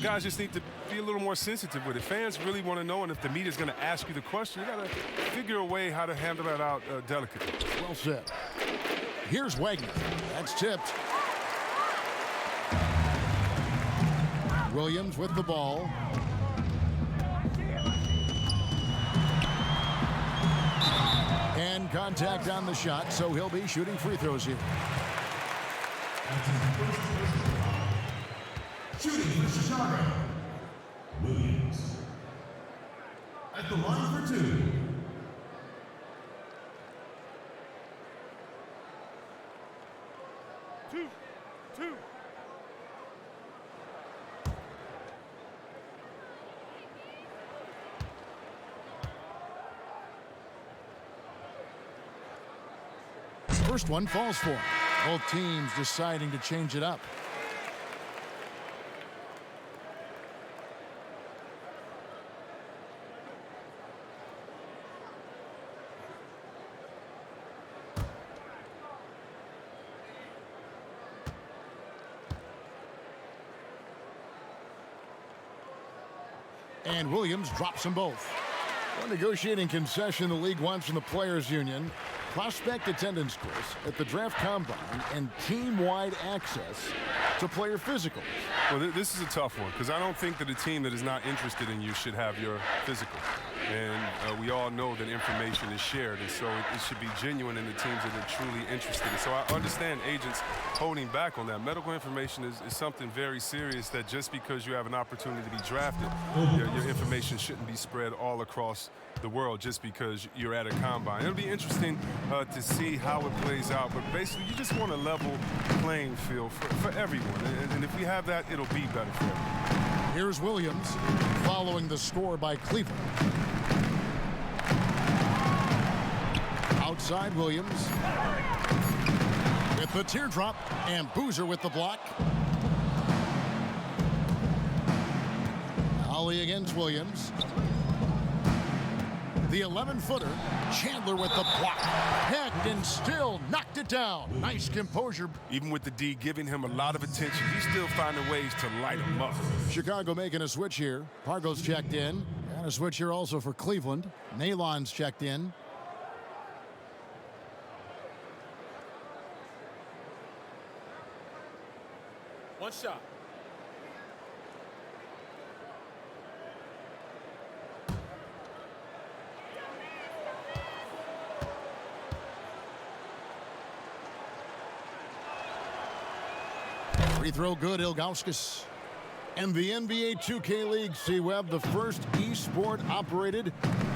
guys just need to be a little more sensitive with it. Fans really want to know, and if the media's going to ask you the question, you got to figure a way how to handle that out delicately. Well said. Here's Wagner. That's tipped. Williams with the ball. And contact on the shot, so he'll be shooting free throws here. Shooting for Chicago, Williams. At the line for 2. First one falls for him. Both teams deciding to change it up. And Williams drops them both. One negotiating concession the league wants from the Players Union: prospect attendance scores at the draft combine and team-wide access to player physicals. Well, this is a tough one because I don't think that a team that is not interested in you should have your physical. And we all know that information is shared, and so it should be genuine in the teams that are truly interested. And so I understand agents holding back on that. Medical information is something very serious that just because you have an opportunity to be drafted, your information shouldn't be spread all across the world just because you're at a combine. It'll be interesting to see how it plays out, but basically you just want a level playing field for everyone. And if we have that, it'll be better for everyone. Here's Williams following the score by Cleveland. Outside Williams with the teardrop, and Boozer with the block. Ollie against Williams. The 11-footer, Chandler with the block. Head and still knocked it down. Nice composure. Even with the D giving him a lot of attention, he's still finding ways to light him up. Chicago making a switch here. Pargo's checked in. And a switch here also for Cleveland. Nalon's checked in. One shot. Free throw good, Ilgauskas. And the NBA 2K League, C-Web, the first e-sport operated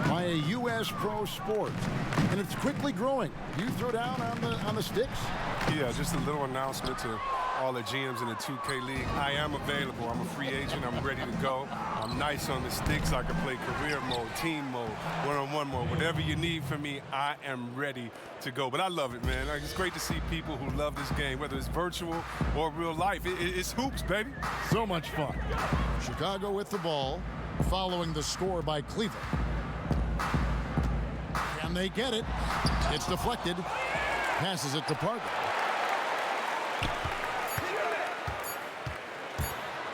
by a U.S. pro sport. And it's quickly growing. You throw down on the sticks? Yeah, just a little announcement to all the GMs in the 2K League. I am available. I'm a free agent. I'm ready to go. I'm nice on the sticks. I can play career mode, team mode, one-on-one mode. Whatever you need from me, I am ready to go. But I love it, man. It's great to see people who love this game, whether it's virtual or real life. It's hoops, baby. So much fun. Chicago with the ball, following the score by Cleveland. Can they get it? It's deflected. Passes it to Pargo.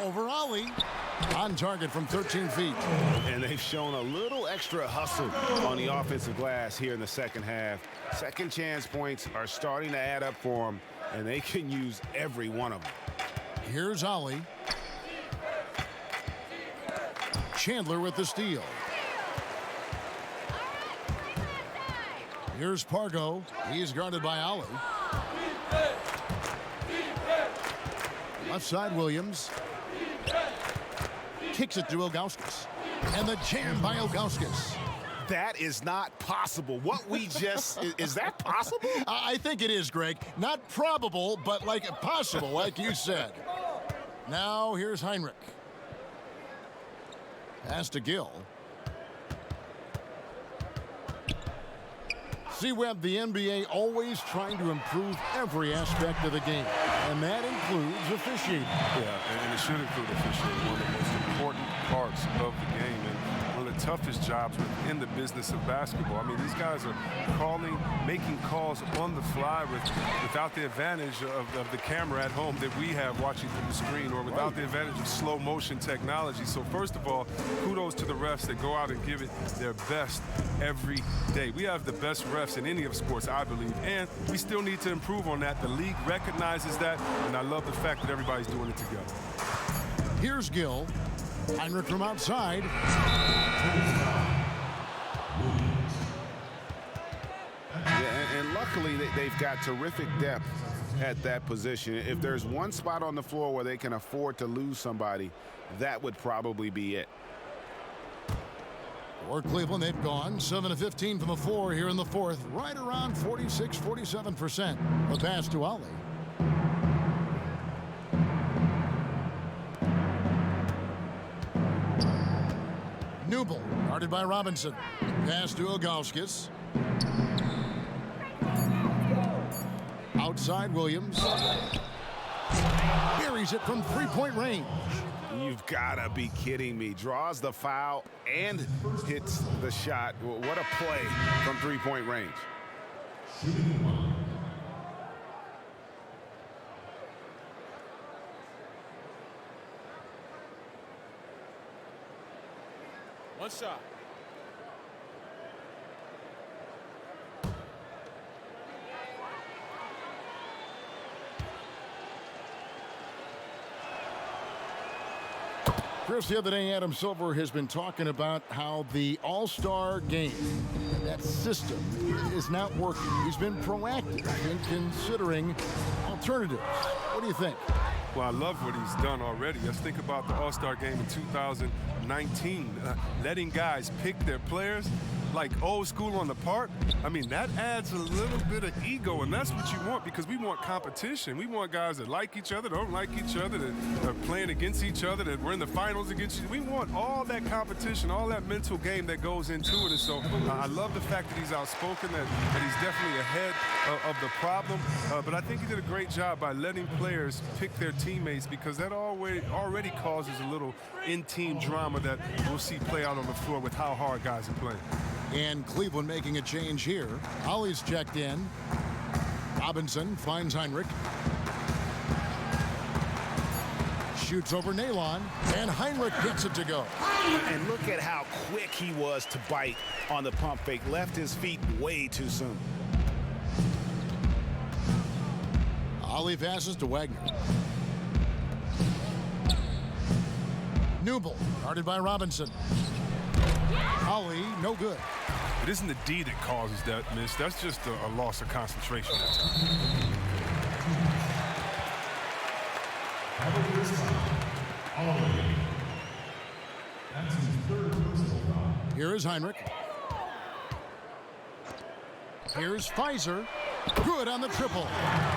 Over Ollie. On target from 13 feet. And they've shown a little extra hustle on the offensive glass here in the second half. Second chance points are starting to add up for them, and they can use every one of them. Here's Ollie. Chandler with the steal. Here's Pargo. He's guarded by Ollie. Left side, Williams. Kicks it to Ilgauskas. And the jam by Ilgauskas. That is not possible. What we just, is that possible? I think it is, Greg. Not probable, but like possible, like you said. Now here's Heinrich. Pass to Gill. C-Web, the NBA always trying to improve every aspect of the game, and that includes officiating. Yeah, and it should include officiating, one of the most important parts of the game, and one of the toughest jobs within the business of basketball. I mean, these guys are making calls on the fly without the advantage of the camera at home that we have watching through the screen, or without the advantage of slow motion technology. So first of all, kudos to the refs that go out and give it their best every day. We have the best refs in any of sports, I believe, and we still need to improve on that. The league recognizes that, and I love the fact that everybody's doing it together. Here's Gill. Heinrich from outside. Yeah, and luckily they've got terrific depth at that position. If there's one spot on the floor where they can afford to lose somebody, that would probably be it. For Cleveland, they've gone 7 of 15 from the floor here in the fourth, right around 46-47%. The pass to Ollie. Newble, guarded by Robinson. Pass to Ilgauskas. Outside Williams. Buries it from three-point range. You've got to be kidding me. Draws the foul and hits the shot. What a play from three-point range. One shot. Chris, the other day, Adam Silver has been talking about how the All-Star game, that system, is not working. He's been proactive in considering alternatives. What do you think? Well, I love what he's done already. Let's think about the All-Star game in 2019. Letting guys pick their players like old school on the park. I mean, that adds a little bit of ego, and that's what you want because we want competition. We want guys that like each other, don't like each other, that are playing against each other, that we're in the finals against each other. We want all that competition, all that mental game that goes into it. And so I love the fact that he's outspoken, that he's definitely ahead of the problem. But I think he did a great job by letting players pick their teammates because that already causes a little in-team drama that we'll see play out on the floor with how hard guys are playing. And Cleveland making a change here. Ollie's checked in. Robinson finds Heinrich. Shoots over Nalon, and Heinrich gets it to go. And look at how quick he was to bite on the pump fake. Left his feet way too soon. Ollie passes to Wagner. Newble, guarded by Robinson. Ollie, no good. It isn't the D that causes that miss. That's just a loss of concentration at times. Cavaliers foul. Ollie. That's his third personal foul. Here is Heinrich. Here's Pfizer. Good on the triple.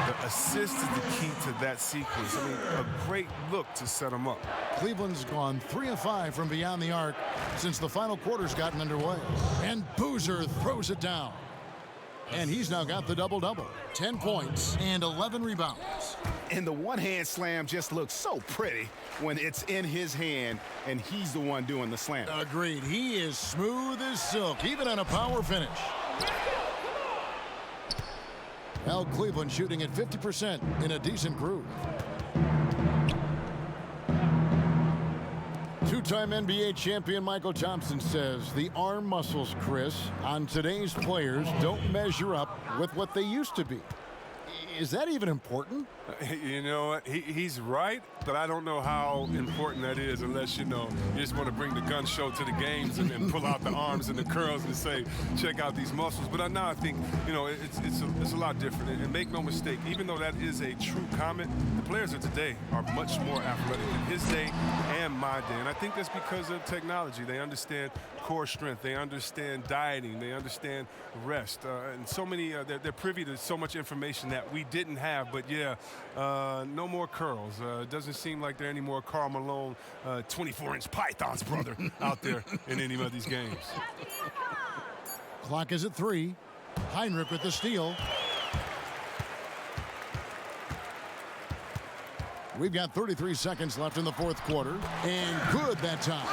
The assist is the key to that sequence. I mean, a great look to set him up. Cleveland's gone 3 of 5 from beyond the arc since the final quarter's gotten underway. And Boozer throws it down. And he's now got the double-double. 10 points and 11 rebounds. And the one-hand slam just looks so pretty when it's in his hand and he's the one doing the slam. Agreed. He is smooth as silk, even on a power finish. Well, Cleveland shooting at 50% in a decent groove. Two-time NBA champion Michael Thompson says the arm muscles, Chris, on today's players don't measure up with what they used to be. Is that even important? You know what? He's right, but I don't know how important that is unless, you just want to bring the gun show to the games and then pull out the arms and the curls and say, check out these muscles. But now I think, it's a lot different. And make no mistake, even though that is a true comment, the players of today are much more athletic than his day and my day. And I think that's because of technology. They understand core strength. They understand dieting. They understand rest. And so many, they're privy to so much information that we didn't have. But, yeah, no more curls. It doesn't seem like there are any more Karl Malone 24-inch pythons, brother, out there in any of these games. Clock is at 3. Heinrich with the steal. We've got 33 seconds left in the fourth quarter. And good that time.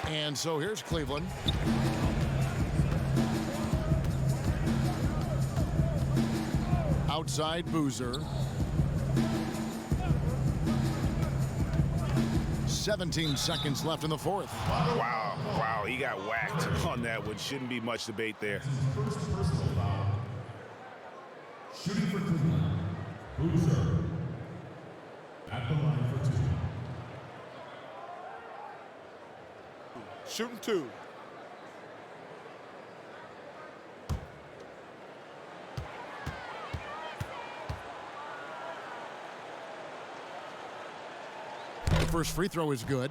And so here's Cleveland. Outside Boozer. 17 seconds left in the fourth. Wow, he got whacked on that one. Shouldn't be much debate there. First personal foul. Shooting for Cleveland. Boozer. At the line for 2. Shooting 2. The first free throw is good.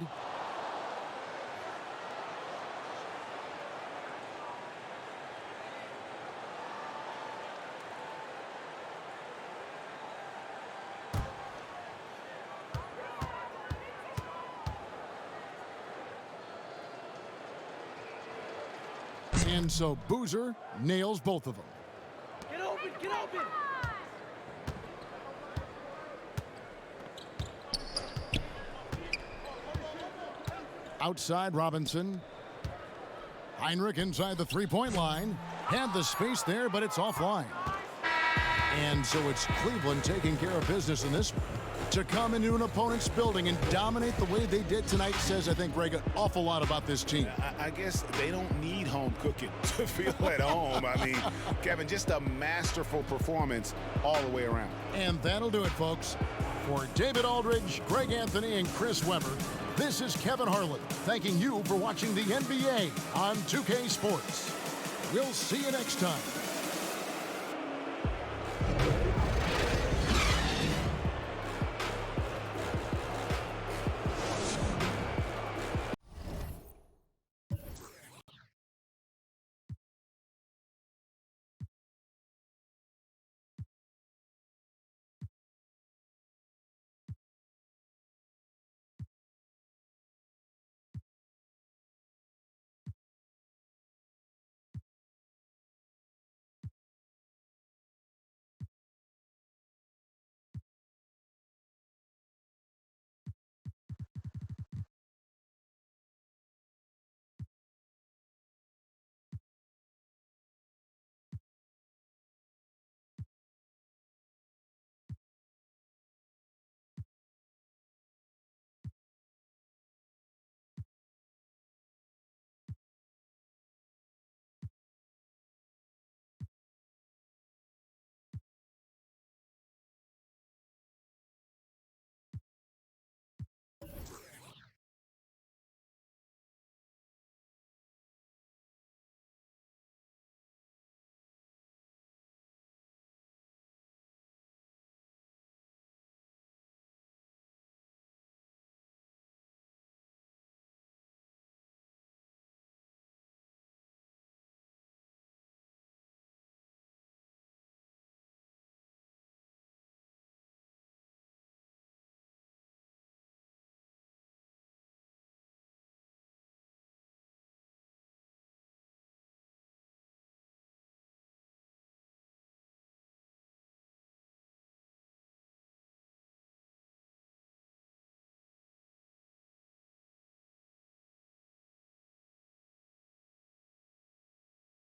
And so Boozer nails both of them. Get open, get open! Outside Robinson. Heinrich inside the three-point line. Had the space there, but it's offline. And so it's Cleveland taking care of business in this one. To come into an opponent's building and dominate the way they did tonight says, I think, Greg, an awful lot about this team. I guess they don't need home cooking to feel at home. I mean, Kevin, just a masterful performance all the way around. And that'll do it, folks. For David Aldridge, Greg Anthony, and Chris Webber, this is Kevin Harlan thanking you for watching the NBA on 2K Sports. We'll see you next time.